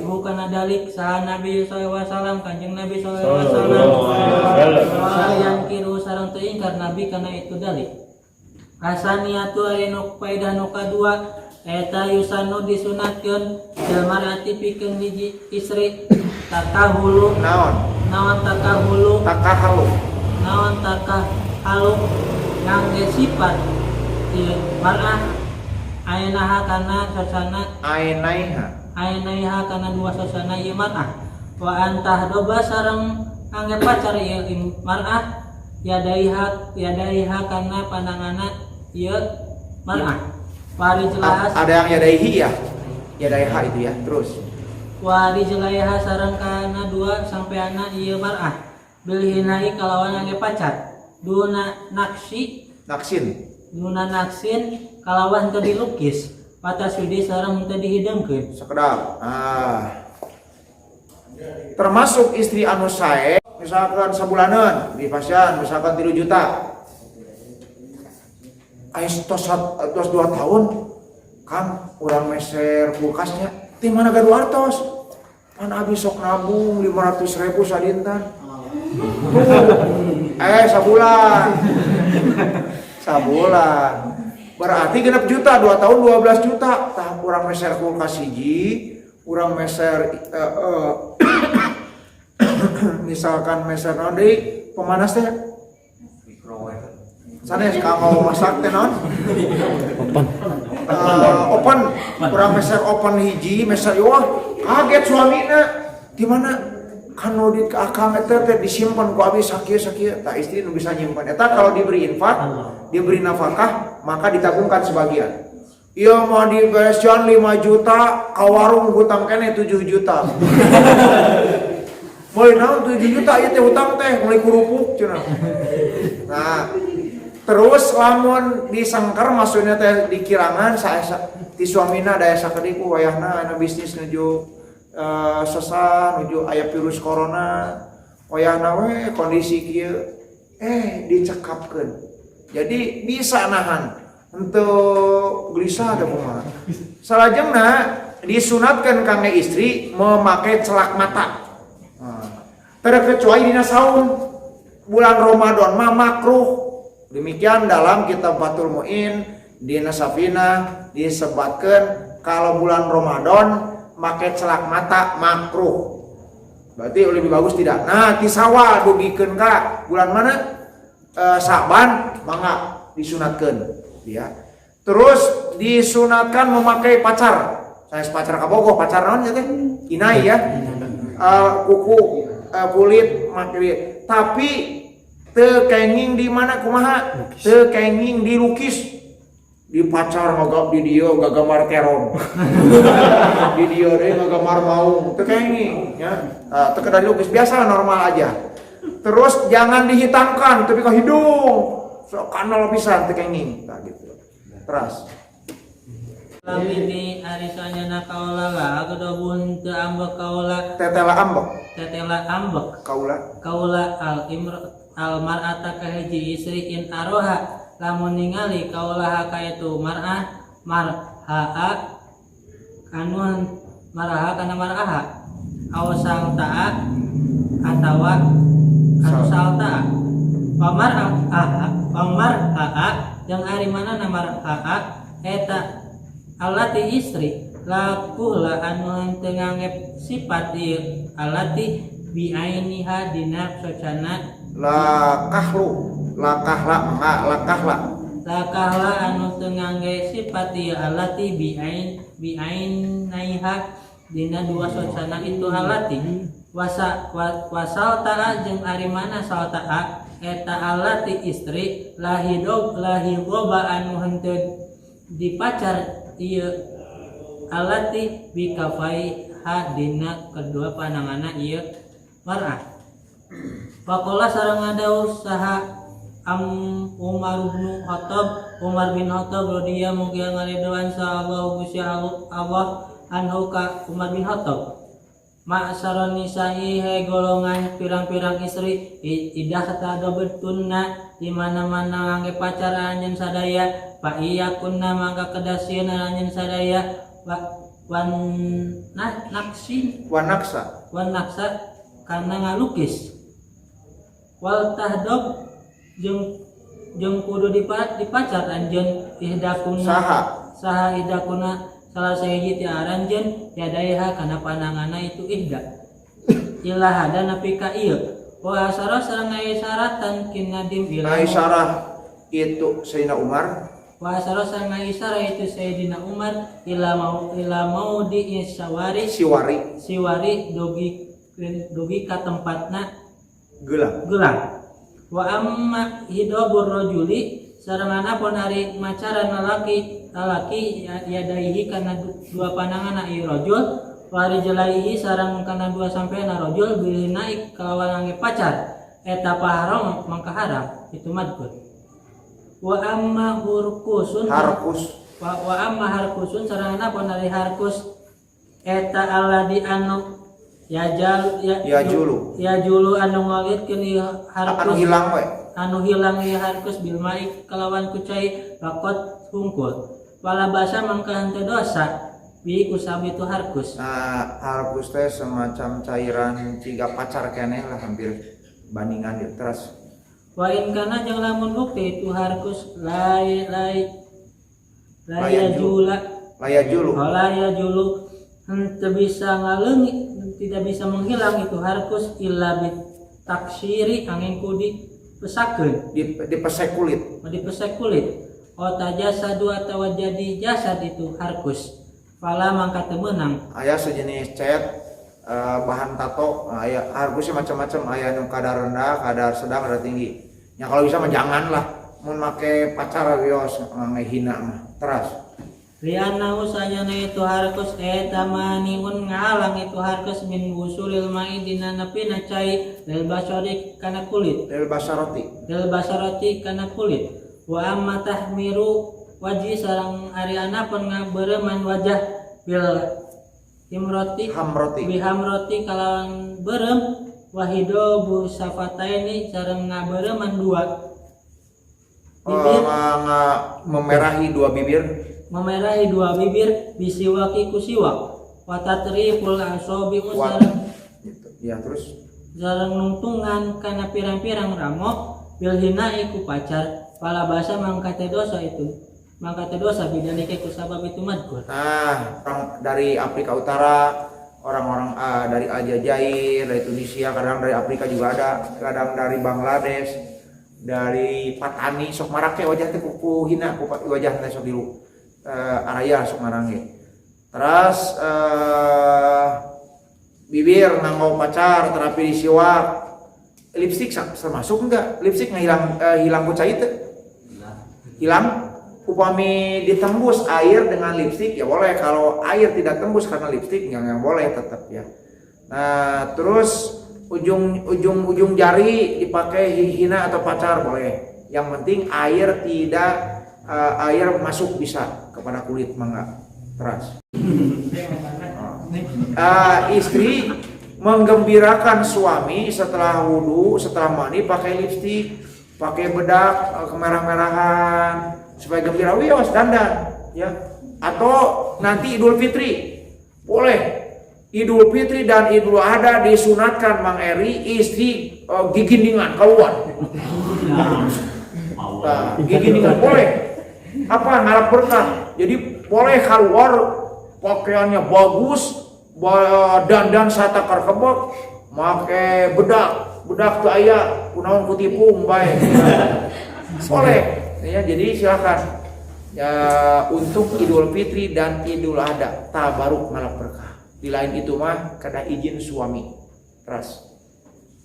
bukan dalik saha Nabi sallallahu alaihi wasallam kanjeng Nabi sallallahu alaihi wasallam yang kiru sareng teu ingkar Nabi kana itu dalik asaniatu anu faedah nu kadua eta yusanu disunatkeun jalmarati pikeun hiji istri takahulu naon takahalu ngangge sifat ieu mar'ah ainaha kana sasana ainaiha kana dua sasana ieu mar'ah wa antah doba sareng ngangge pacar ieu mar'ah yadaiha kana pandanganna ieu mar'ah Warijlahas ada yang yadaiha itu ya terus warijlaiha sareng kana dua sampeana ieu mar'ah bilhinai kalawan ngage pacar duna naksin kalawan teu dilukis pataswidi sareng teu dihidengkeun sakedap termasuk istri anu sae misalkan sabulanan di pasien misalkan 3 juta tos 2 tahun Kang urang meser kulkasnya ti mana gaduh artos pan abi sok nabung 500.000 sadinten sabulan berarti genep juta 2 tahun 12 juta tah urang meser kulkas hiji urang meser misalkan meser naon deui pemanas teh sanes kalau masak teh non open kurang meser open hiji meser wah kaget suamina di mana kan nu di akang eta teh disimpan ku abi sakieu tah istri nu bisa nyimpan eta kalau diberi infak diberi nafkah maka ditabungkan sebagian. Iya mau di beresan 5 juta ka warung hutang kene 7 juta. Mulai naon 7 juta ieu teh hutang teh mulai kurupuk cenah. Nah, terus lamun disangkar maksudnya teh dikirangan saesa ti suamina daya sakadiku wayahna anu bisnis nuju sesah nuju aya virus corona wayahna we kondisi kieu dicekapkeun. Jadi bisa nahan untuk gelisah ada kumaha. Salajengna disunatkan kangge istri memakai celak mata. Terkecuali dina saum bulan Ramadan mah makruh. Demikian dalam kitab Fathul Muin dina Safinah disebutkan kalau bulan Ramadan make celak mata makruh. Berarti lebih bagus tidak. Nah, ti Sawal dugikeun ka bulan mana? Saban mangga disunatkeun ya. Terus disunatkan memakai pacar. Saya pacar kabogoh, pacar naon teh? Inai ya. Kuku kulit make tapi teu kenging di mana kumaha? Teu kenging dilukis. Di pacar ngagap di dia gagamar terong. Di dia deh gagamar maung, teu kenging ya. Teu kada dilukis biasa normal aja. Terus jangan dihitamkan tapi ke hidung. So kanal pisan teu kenging. Nah gitu. Terus Lamini arisanya kaula lah kedobun teu ambek kaula tetela ambek kaula al mar'ata ka hiji istri in aroha lamun ningali kaula ka itu mar'ah mar'aa kana mar'aha aw salta'a atawa anu salta'a pamar'aa yang ari mana na mar'aa eta alati istri lakulah anu teu ngangep sifat ieu alati biainiha dina socana lakahla anu teu ngangge sifat ieu alati biainaiha dina dua socana itu alati wasal ta'a jeung ari mana sal ta'a eta alati istri lahidoba anu henteu dipacar ieu alati bikafai hadina kedua pandanganna ieu mar'ah. Faqala sareng ngadaus saha Umar bin Khattab radhiyallahu mugia ngaridoan sallallahu Gusti Allah anhu ka Umar bin Khattab. Ma'saron nisa'i he golongan pirang-pirang istri idah tadabtunna di mana-mana ngangge pacar anjeun sadaya fa iya kunna mangka kedasieun anjeun sadaya wan naksa karena ngalukis wal tahdab jeung kudu dipacar anjeun ihdakuna saha ihdakuna salah sahiji ti aranjeun yadaiha kana pandanganna itu ihda illa hada napi ka ieu wa asara sareng ngaisaratan kin nadim ila isyarat itu Sayyidina Umar wa asara sareng ngaisarah itu Sayyidina Umar ila mau di siwari dogi ka tempatna gelang wa amma hidabur rajuli sarengana pun ari macaran lalaki yadaihi kana dua pandangan ieu rajul wari jelaihi sareng kana dua sampeana rajul bilinaik kalawan angge pacar eta paharam mangka haram itu madkur wa amma harkusun sarengana pun ari harkus eta alladhi anu yajulu anu ngalitkeun ieu harkus anu hilang ieu harkus bil mai kalawan kucai bakot hungkul wala basa mangka henteu dosa bi kusabi itu harkus. Nah, harkus teh semacam cairan ciga pacar keneh lah hampir bandingan ieu terus. Wa in kana jeung lamun bukti itu harkus layajulu henteu bisa ngaleungit tidak bisa menghilang itu harkus illa bi taksiri angin kudi pesakeun dipesek kulit. Ota jasa dua atawa jadi jasad itu harkus. Fala mangka teu meunang. Aya sejenis cat bahan tato aya harganya macam-macam, aya nu kadar rendah, kadar sedang, kadar tinggi. Ya kalau bisa mah janganlah mun make pacar geus ngehina mah. Teras. Liana usahanya itu harkus eta maniun ngalang itu harkus min wusulil mai dina nepi na cai lil basari kana kulit Lil basarati kana kulit wa amma tahmiru waji sareng ariana pun ngabereman wajah bil hamroti kalawan berem wahido bu safataini sareng ngabereman dua bibir memerahi dua bibir bisiwaki kusiwak watatriful asobi sareng ya terus sareng nungtungan kana pirang-pirang ramo bilhina iku pacar pala basa mangkate dosa bidalike ku sabab itu madkur. Nah, orang dari Afrika Utara, orang-orang dari Aljazair, dari Tunisia, kadang dari Afrika juga ada, kadang dari Bangladesh, dari Patani, sok marake wajah teh ku hina, ku wajah teh sok dilu. Araya sok ngarange. Terus bibir nanggo pacar terapi disiwak. Lipstik termasuk enggak? Lipstik hilang ku cai teh? Hilang. Upami ditembus air dengan lipstik ya boleh, kalau air tidak tembus karena lipstik yang boleh tetap ya. Nah, terus ujung jari dipakai hina atau pacar boleh. Yang penting air tidak air masuk bisa kepada kulit mangga. Teras. Istri menggembirakan suami setelah wudu, setelah mandi pakai lipstik, pakai bedak kemerah-merahan supaya gembira, wios dandan ya. Atau nanti Idul Fitri boleh, Idul Fitri dan Idul Adha disunatkan Mang Eri istri gigindingan kawan. Gigindingan boleh, apa ngarap berkah, jadi boleh keluar pakaiannya bagus, dandan satakar kebak, make bedak tuh aya kunaon kutipung bae. Boleh ya, jadi silakan ya, untuk Idul Fitri dan Idul Adha tabaruk ngalap berkah. Di lain itu mah kada izin suami. Teras.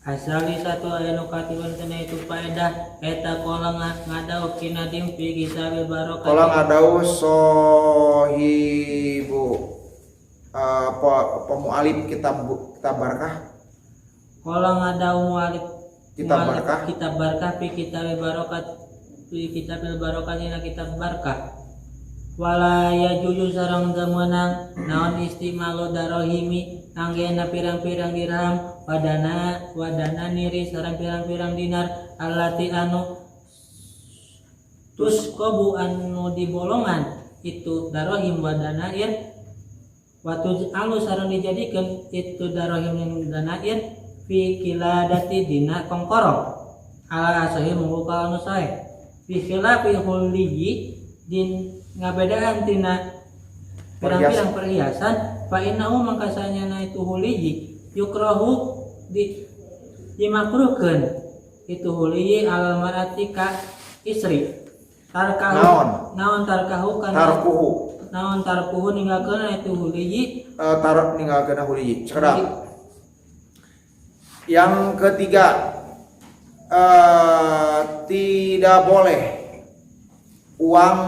Asali satu anu katibun kana itu faedah eta kolang ngadau kinadim fi kisabil barokah. Kolang ngadau sohibu pemualif kitab barkah. Kolang ngadau mualif kitab barkah fi kitabil barokah dina kitab barkah. Wala yajuju sareng demeunang naon istimalu darohimi anggena pirang-pirang dirham wadana niri sareng pirang-pirang dinar allati anu tuskobu anu dibolongan itu darohim wadanair watu alu sareng dijadikeun itu darohim danair fi kiladati dina kongkorong ala asahi membuka anu sae fi khilafi hulliyi din ngabedaan tina pirang-pirang perhiasan fa innahu mangkasanya na itu huliyi yukrahu dimakruhkeun itu huliyi al marati ka istri tarkahu naon tarkahu kana naon tarkuhu ninggalkeun itu huliyi ninggalkeun huliyi cerdak. Yang ketiga, tidak boleh uang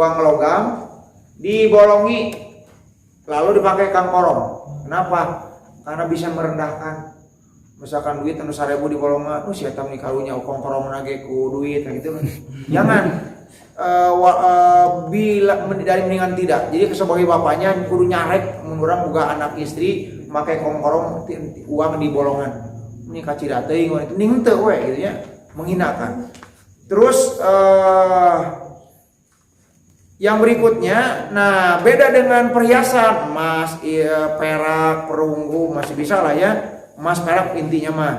logam dibolongi lalu dipakai kangkorong. Kenapa? Karena bisa merendahkan. Misalkan duit anu 1000 dibolongan, si eta meni karunya kangkorong nage ku duit gitu. Jangan bila dari mendingan tidak. Jadi sebagai bapaknya kudu nyarek menurang boga anak istri make kongkorong uang di bolongan. Ini kacida teuing itu ning teu we gitu nya, menghinakan. Terus yang berikutnya, nah beda dengan perhiasan emas, perak, perunggu masih bisa lah ya, emas perak intinya mah.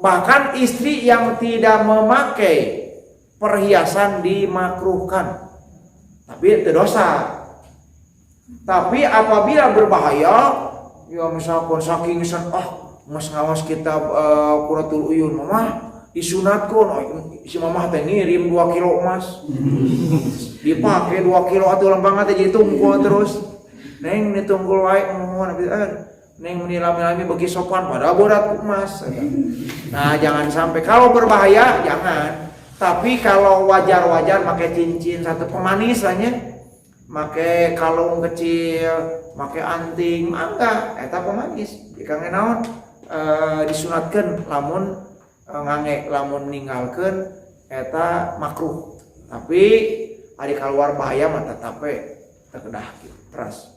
Bahkan istri yang tidak memakai perhiasan dimakruhkan, tapi itu dosa. Tapi apabila berbahaya, ya misalkan saking emas ngawas kita Quratul Uyun mama disunatkan si mamah teh ngirim 2 kilo emas dipakai 2 kilo atuh lempang teh jadi tungkul terus neng ditunggul wae ngomong neng menilami bagi sopan pada bodat emas. Nah jangan sampai, kalau berbahaya jangan, tapi kalau wajar-wajar pakai cincin satu pemanis lahnya, pakai kalung kecil, pakai anting, enggak, eta pemanis. Jika naon disunatkan lamun ngange lamun ninggalkeun eta makruh. Tapi ari keluar bahaya mah tetep terkedah gitu teras.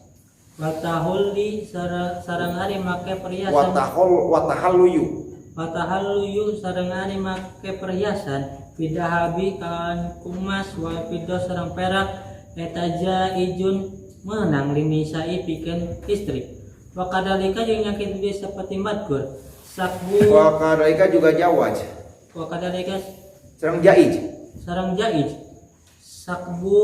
Watahulli sareng ari make perhiasan. Watahalluyu sareng ari make perhiasan bidahabi kan kumas wal fiddah sareng perak eta jaijun menang linisai pikeun istri. Wa kadalika jeung nyakit bisa seperti madkur. Sakbu Wa kadalika juga jawaj. Wa kadalika Sareng jaij. sareng jaij. Sakbu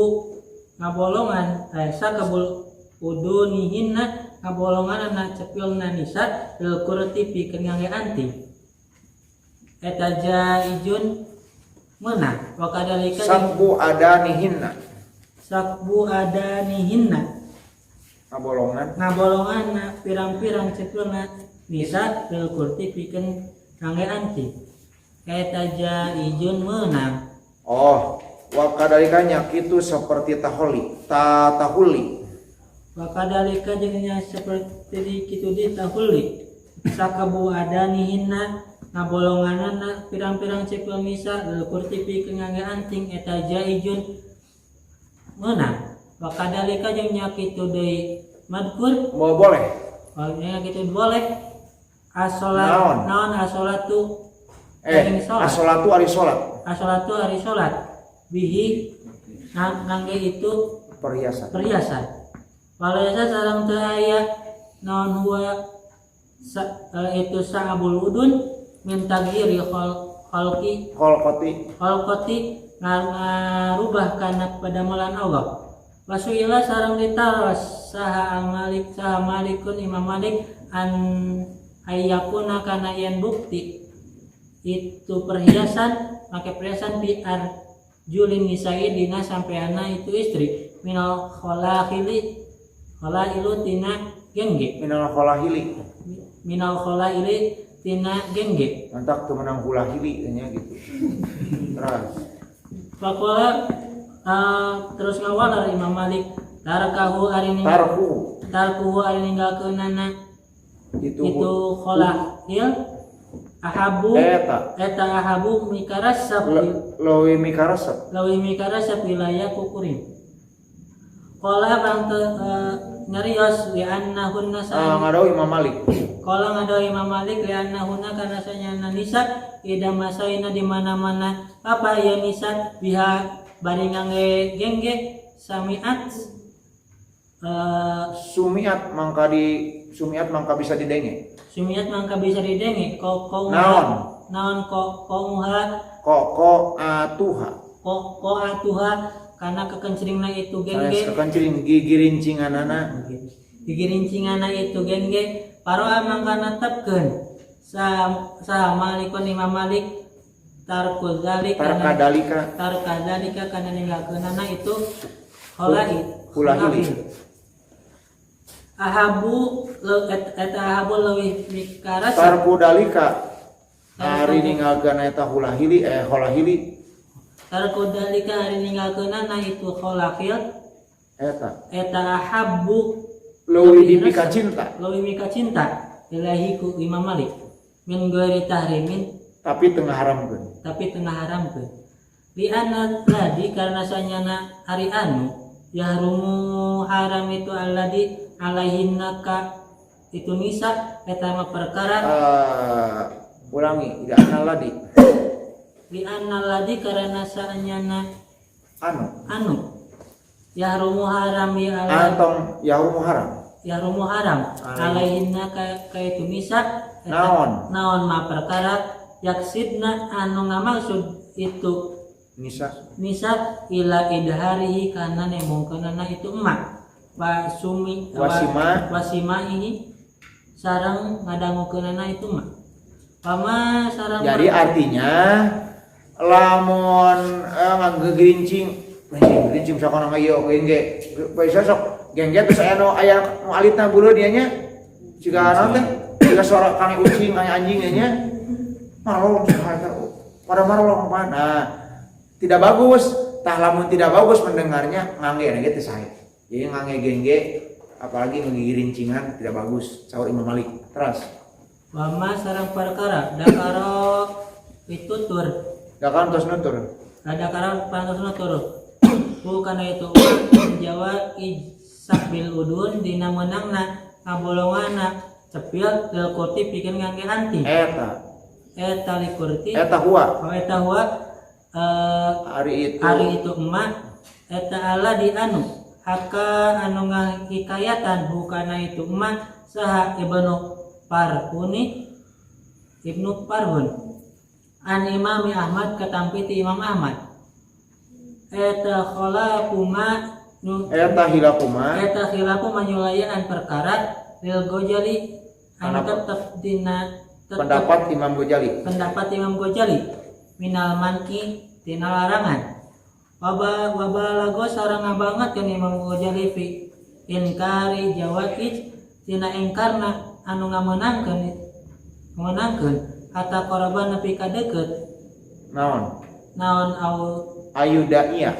ngabolongan sakabul udunihinna ngabolongan na cepilna nisa lil kurti pikeun ngangge anting. Eta jaijun meunang. Wa kadalika Sabbu adanihinna. sakbu ada nihinna ngabolongan na pirang-pirang cepilna nisa lil kurti pikeun ngangge anting. Eta jaijun meunang. Oh, wa kadalika nyakitu seperti tahuli. Wa kadalika jeung nya saperti kitu di tahuli. Sakabu ada nihinna ngabolonganna pirang-pirang cepil nisa lil kurti pikeun ngangge anting. Eta jaijun meunang. Wa kadalika jeung nya kitu deui madkur Boleh. nya kitu boleh asolat naon asolatu Asolatu ari salat. asolatu ari salat bihi ngangge itu perhiasan. Walayasa sareng teu aya naon huwa itu sa'abul udun min taghyiri khalqati ngarubah kana padamelan Allah. Wasuila sareng ditaros saha malikun Imam Malik an ayyakuna kana yen bukti itu perhiasan make perhiasan bi arjulin nisai dina sampeana itu istri minal khalailu tina gengge minal khalaili tina gengge Mantak tuh menang hulahili nya gitu. Terus Pakola terus ngawalar Imam Malik tarkuhu ari ninggalkeunana itu khalahil ahabu eta ahabu mikarasab lawi mikarasab wilayah kukurin. Qala bang nyarios li annahunna ngadawi Imam Malik. Qala ngadawi Imam Malik li annahunna kana sanyana nisa ida masaina di mana-mana apa ya nisa biha bari ngangge gengge samiat sumiat mangka bisa didenge. Sumiat mangka bisa didenge kok naon atuha karena kekencringna itu gengge kekencring gigi rincinganana itu gengge paroa mangka natepkeun sa Malikun Imam Malik tarkadalika kana ninggalkeunana itu hulahili ahabu leuwih mikaras tarkudalika hari ninggalkeun eta hulahili tarkudalika hari ninggalkeunana itu khalaqil eta ahabu leuwih mika cinta ilahi ku Imam Malik min ghairi tahrimin tapi tengah haramkeun li anna ladi karena sanyana hari anu yahrumu haram itu alladhi alaihinna ka itu nisa eta mah perkara ulangi tidak anna ladi li anna ladi karena sanyana anu yahrumu haram ya antong yahrumu haram alaihinna ka itu nisa naon mah perkara yaksidna anu ngamaksud itu nisa ila idharihi kana nemongkeunana itu emak wasima ini sareng ngadangukeunana itu emak pama sareng jadi artinya lamun ngagerincing Gerincing misalkan ngayo gengge bisa sok gengge terus aya nu alitna bulu dianya jika naon teh jika suara kang ucing kang anjing nya marolong pada marolong pan. Nah tidak bagus, tah lamun tidak bagus mendengarnya ngangge gitu sae. Jadi ngangge gengge apalagi ngirincingan tidak bagus. Saur Imam Malik. Terus Wama sareng perkara dakaro pitutur dakan tos nutur. dakaro pantos nutur bukan itu Jawa ijsabil udun dina menangna ngabolongana cepil del kurti pikeun ngangge anti eta likurti Eta huwa hari itu emak eta ala di anu haka anu ngahikayatan bukana itu emak saha ibnu Parhun an Imam Ahmad katampiti Imam Ahmad eta khilafuma nyulayan perkara lil Ghazali anu tetep dina pendapat Imam Ghazali minal manki tina larangan wabalago sareng banget kan Imam Ghazali fi inkari jawakij tina ingkarna anu ngamenangkeun kata korban nepi ka deukeut naon ayudaiya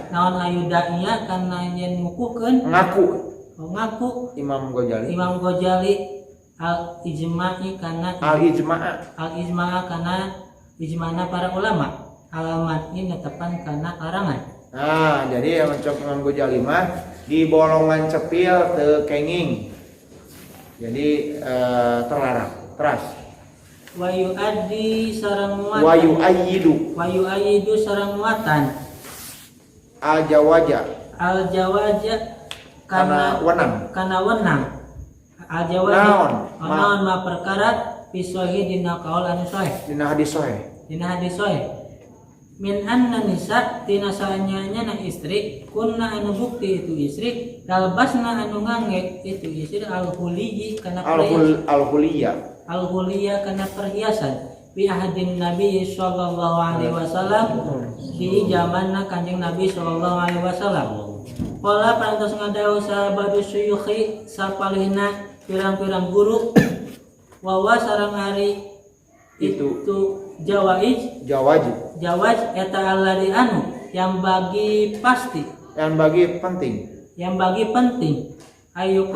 kana yen ngukukeun ngaku Imam Ghazali al ijma'a kana ijma'na para ulama alamat ini netepan kana larangan. Nah jadi yang mencok Imam Ghazali mah di bolongan cepil teu kenging jadi terlarang. Terus Wayu ayyidu sareng muatan al jawaja kana wenang al jawaja naon ma perkara pisohi dina kaul anu sahih dina hadis sahih min anna nisa tina saanyanya na istri kunna anu bukti itu istri dalbasna anu ngangge itu istri al-huliyyi kana al-huliyya kana perhiasan bi ahadin Nabi sallallahu alaihi wasallam di zamanna Kanjeng Nabi sallallahu alaihi wasallam. Qala parantos ngadawu sahabatu syuyukhi sapalihna pirang-pirang guru wawa sareng ari itu jawaj eta alladzi anu yang bagi penting ayu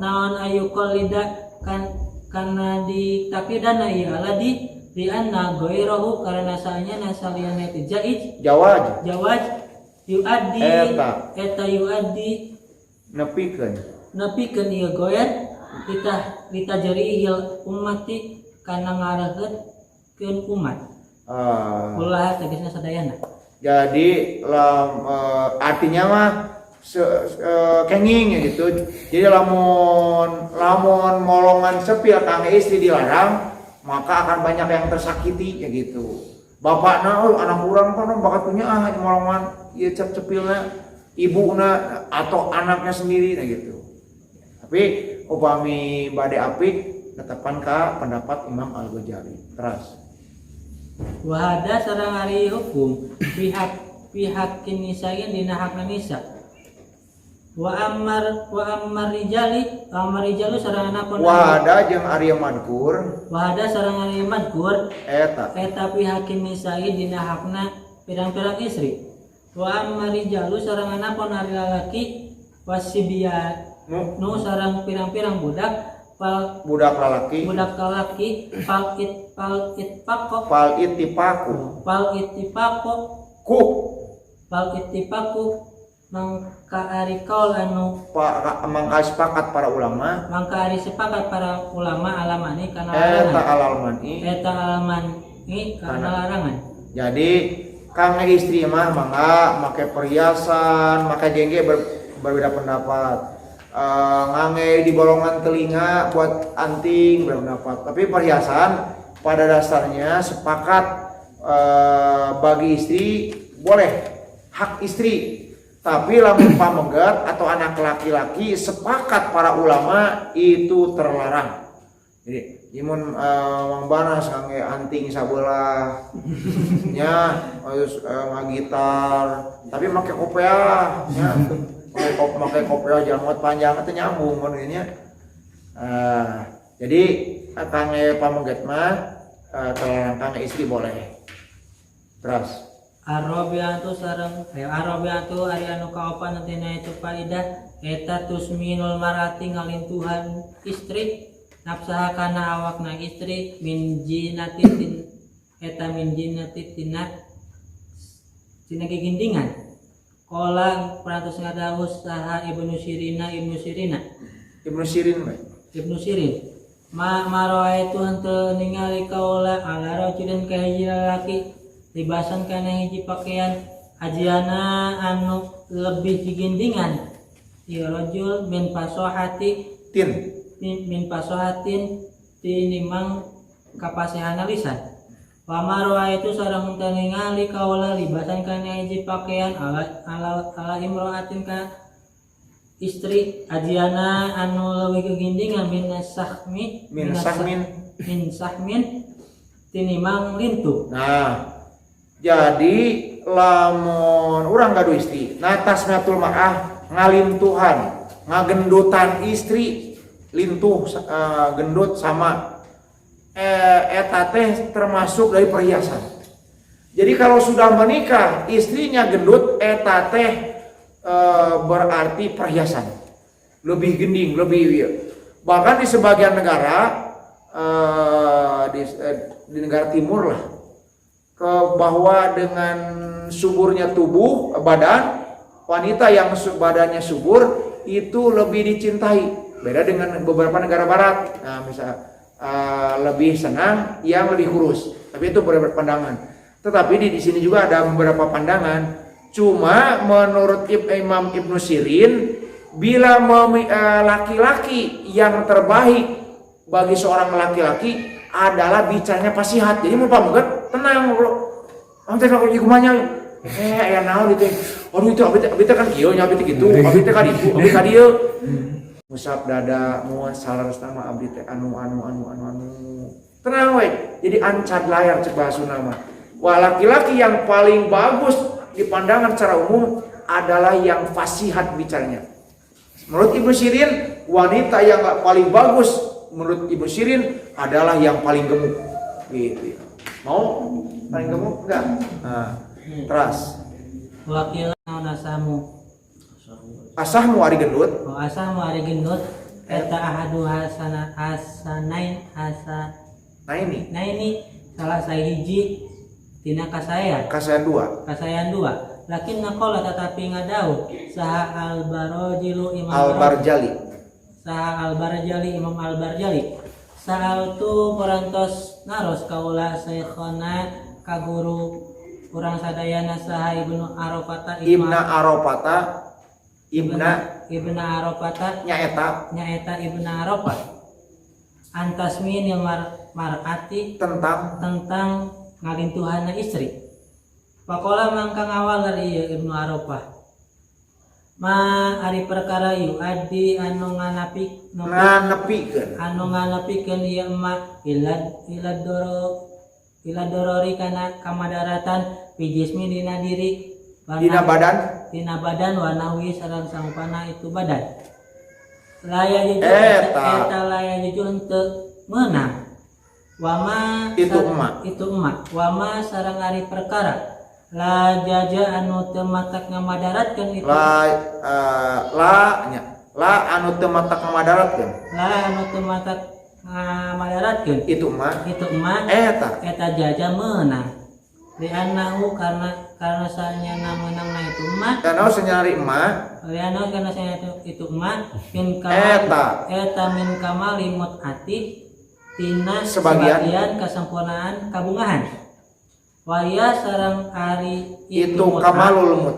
naon ayu qalida kan karena di takidana ieu alladzi di anna ghairahu karena sanya nasaliyana itu jawaj yuaddi eta yuaddi nepikeun ieu goer kita jarihil ummati kana ngarageutkeun umat. Ulah tegasna sadayana. Jadi artinya mah kenging ya gitu. Jadi lamun molongan sepil kang istri dilarang, maka akan banyak yang tersakiti ya gitu. Bapakna anak urang kan bakat punya molongan ieu cepilna ibuna atau anaknya sendiri ya gitu. Tapi upami bade apik netepan ka pendapat Imam Al-Ghazali. Terus wahada sareng ari hukum pihak nisain dina hakna nisa wa ammar rijalu sareng anapun wahada jeung ari madkur eta pihak nisain dina hakna pirang-pirang istri wa ammar rijalu sareng anapun ari lalaki wasibiya nu sareng pirang-pirang budak lalaki pal ittipaku mangka ari kaul anu mangka sepakat para ulama alamani kana alamani kana larangan. Jadi kang istri mah mangga make perhiasan make jengge berbeda pendapat. Ngange di bolongan telinga buat anting berpendapat, tapi perhiasan pada dasarnya sepakat bagi istri boleh hak istri, tapi lamun pamegat atau anak laki-laki sepakat para ulama itu terlarang. Jadi imun mangbana sange anting sabelah nya terus ngagitar tapi make kopea nya make kopea jamot panjang teh nyambung mun nya. Jadi kange pamengget mah kange istri boleh. Terus Arabiatu sareng Arabiatu ari anu kaopan nantina itu faidah eta tusminul marati ngalintuhan istri nafsaha kana awakna istri min jinatin eta min jinatin tina gigindingan qala prantos ngadawuh saha Ibnu Sirina Ibnu Sirin maroa itu henteu ningali kaula ala rajulin ka hiji lalaki libasan kana hiji pakaian ajiana anu lebih digindingan ieu rajul min fasohati min fasohatin tinimang kapasehana lisan wa maroa itu sareng henteu ningali kaula libasan kana hiji pakaian ala imraatin ka istri ajiana anu leuwih kegindingan min sahmin tinimang lintu. Nah, jadi lamun urang gaduh istri natasnatul ma'ah ngalintuhan ngagendutan istri lintuh gendut sama eta teh termasuk dari perhiasan. Jadi kalau sudah menikah istrinya gendut eta teh berarti perhiasan lebih gending lebih bahkan di sebagian negara di negara timur lah bahwa dengan suburnya tubuh badan wanita yang badannya subur itu lebih dicintai beda dengan beberapa negara barat. Nah misal lebih senang yang lebih kurus tapi itu beberapa pandangan tetapi di sini juga ada beberapa pandangan. Cuma menurut Imam Ibnu Sirin bila laki-laki yang terbaik bagi seorang laki-laki adalah bicaranya fasihat. Jadi mau pamungket tenang bro. Ante kalau kumanya aya naon itu. Aduh itu abi teh kan kieu nya abi teh kitu, abi teh ka ditu, abi ka dieu. Musab dada mual salarosna mah abdi teh anu. Tenang we. Jadi ancad layar cek bahasuna mah. Wah laki-laki yang paling bagus di pandangan secara umum adalah yang fasihat bicaranya. Menurut Ibnu Sirin, wanita yang paling bagus menurut Ibnu Sirin adalah yang paling gemuk. Gitu. Mau paling gemuk enggak? Nah, terus. Wakil naon asamu? Asahmu ari gendut. Asahmu ari gendut eta ahadu hasanain. Nah ini salah sahiji tina kasayan dua lakin naqala tetapi ngadau saha al-barjali imam al-barjali saal tu perantos naros kaula syekhona kaguru urang sadayana saha ibnu arafata nyaeta ibnu arafat antasmin yang mar'ati tentang ngalintuhanna istri. Pakola mangkang awal dari Ibnu Arafah. Ma ari perkara yu adi anu nganepikeun ieu emak ila dorori kana kamadaratan pijismi dina diri dina badan wanawi sareng sangpana itu badan. Laya jujur eta laya jujur henteu meunang. Wama itu emak wama sareng ari perkara la jaja anu teu matak ngamadaratkeun itu la anu teu matak ngamadaratkeun itu emak eta jaja meunang di anahu karena sanyana meunangna itu emak karena senyari emak karena itu emak eta min kamali mut'ati tina sebagian kesempurnaan kabungahan waya sareng ari itu kamalul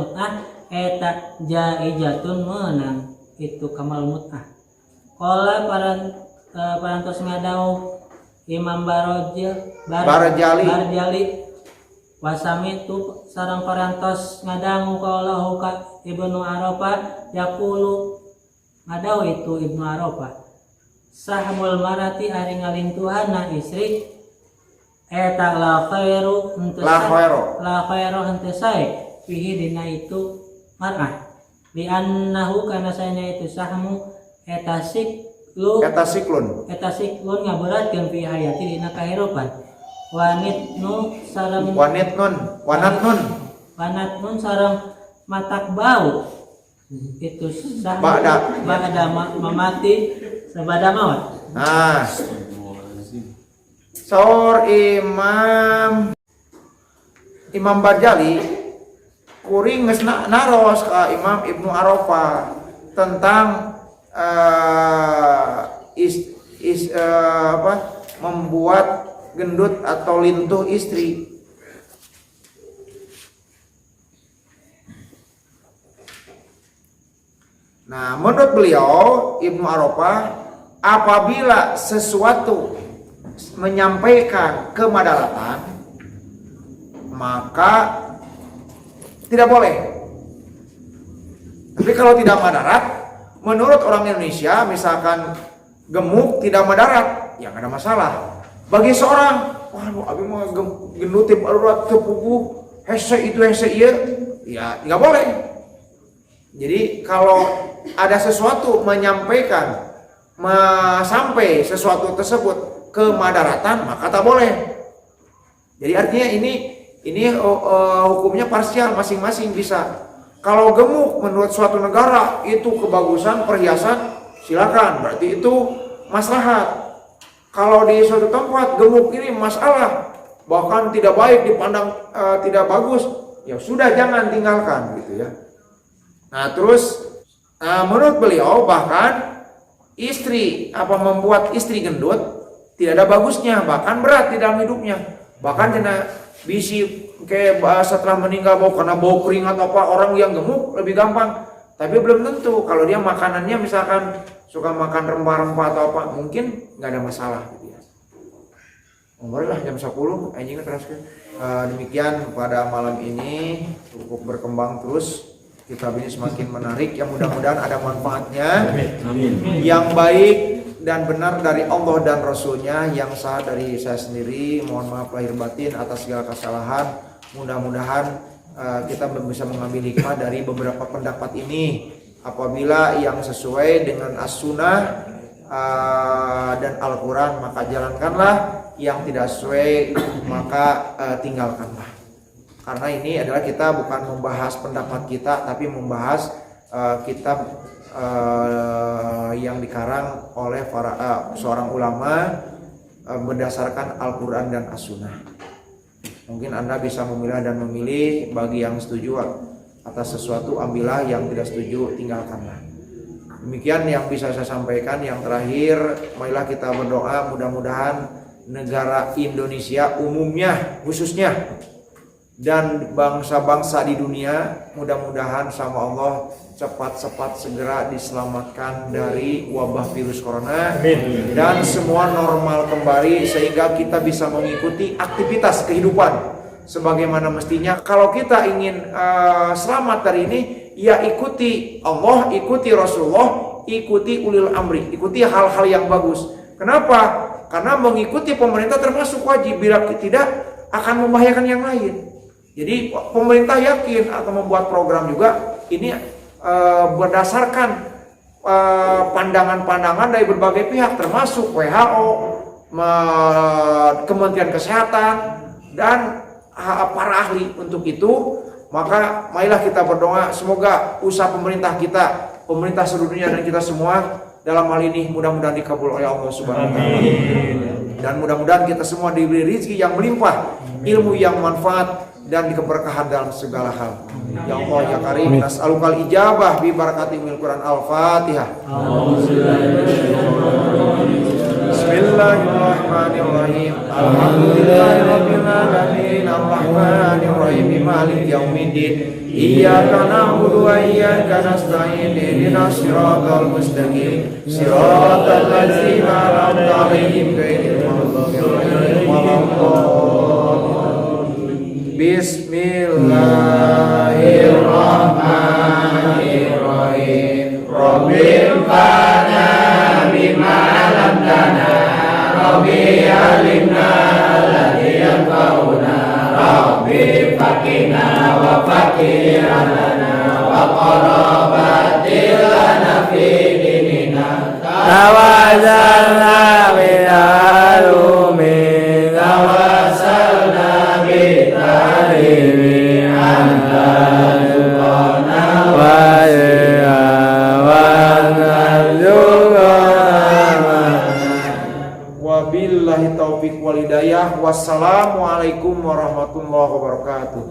mut'ah eta jaijatun meunang itu kamal mut'ah qala parantos ngadau Imam Barjali wasami tu sareng parantos ngadangu qaulahu ka Ibnu Arafah yaqulu ngadau itu Ibnu Arafah sahmul marati ari ngalintuhanna istri eta la khairu henteu sae fihi dina itu mar'ah li annahu kana sayna itu sahmu eta siklun ngaberatkeun fi hayati dina kahirupan wanatnun sareng matak bau itu sahmu ba'da mamati sabada maut. Nah, saur Imam Bajali kuring geus naros ka Imam Ibnu Arafah tentang membuat gendut atau lintuh istri. Nah, menurut beliau Ibnu Arafah, apabila sesuatu menyampaikan kemadaratan, maka tidak boleh. Tapi kalau tidak madarat, menurut orang Indonesia, misalkan gemuk tidak madarat, ya nggak ada masalah. Bagi seorang, waduh, abi mau gendut darurat kepupuh, hese itu hese iya, ya nggak boleh. Jadi kalau ada sesuatu menyampaikan sampai sesuatu tersebut kemadaratan, maka tak boleh. Jadi artinya ini hukumnya parsial, masing-masing bisa. Kalau gemuk menurut suatu negara itu kebagusan perhiasan, silakan, berarti itu maslahat. Kalau di suatu tempat gemuk ini masalah, bahkan tidak baik dipandang, tidak bagus, ya sudah jangan tinggalkan gitu ya. Nah terus menurut beliau bahkan membuat istri gendut tidak ada bagusnya, bahkan berat di dalam hidupnya. Bahkan kena bisi kayak setelah meninggal karena bau keringat apa, orang yang gemuk lebih gampang. Tapi belum tentu kalau dia makanannya misalkan suka makan rempah-rempah atau apa, mungkin nggak ada masalah gitu ya. Lah jam 10 anjingnya teruskan. Demikian pada malam ini cukup berkembang terus. Kitab ini semakin menarik, yang mudah-mudahan ada manfaatnya. Amin. Yang baik dan benar dari Allah dan Rasulnya, yang sah dari saya sendiri. Mohon maaf lahir batin atas segala kesalahan. Mudah-mudahan kita bisa mengambil hikmah dari beberapa pendapat ini. Apabila yang sesuai dengan as-sunnah dan Al-Quran, maka jalankanlah. Yang tidak sesuai, maka tinggalkanlah. Karena ini adalah kita bukan membahas pendapat kita, tapi membahas kitab yang dikarang oleh seorang ulama berdasarkan Al-Quran dan As-Sunnah. Mungkin Anda bisa memilah dan memilih. Bagi yang setuju atas sesuatu ambillah, yang tidak setuju tinggalkanlah. Demikian yang bisa saya sampaikan. Yang terakhir, marilah kita berdoa mudah-mudahan negara Indonesia umumnya khususnya dan bangsa-bangsa di dunia mudah-mudahan sama Allah cepat-cepat segera diselamatkan dari wabah virus corona. Amin. Dan semua normal kembali sehingga kita bisa mengikuti aktivitas kehidupan sebagaimana mestinya. Kalau kita ingin selamat dari ini, ya ikuti Allah, ikuti Rasulullah, ikuti ulil amri, ikuti hal-hal yang bagus. Kenapa? Karena mengikuti pemerintah termasuk wajib, bila tidak akan membahayakan yang lain. Jadi pemerintah yakin akan membuat program juga ini berdasarkan pandangan-pandangan dari berbagai pihak, termasuk WHO, Kementerian Kesehatan, dan para ahli. Untuk itu, maka marilah kita berdoa semoga usaha pemerintah kita, pemerintah seluruh dunia dan kita semua dalam hal ini mudah-mudahan dikabul oleh Allah Subhanahu wa taala. Dan mudah-mudahan kita semua diberi rezeki yang melimpah, ilmu yang manfaat, dan keberkahan dalam segala hal. Ya Allah ya Karim, nas'alukal ijabah bi barakatimil Quran. Al-Fatihah. Bismillahirrahmanirrahim. Alhamdulillahirabbil alamin, arrahmanir rahim, maliki yaumiddin. Iyyaka na'budu wa iyyaka nasta'in. Ihdinas siratal mustaqim. Siratal ladzina an'amta 'alaihim ghairil maghdubi 'alaihim waladdallin. Bismillahirrahmanirrahim. Rabbil fana bima Tawassalna bi'alumi tawassalna bi'alimi antarukona Wabillahi taufiq walhidayah. Wassalamualaikum warahmatullahi wabarakatuh.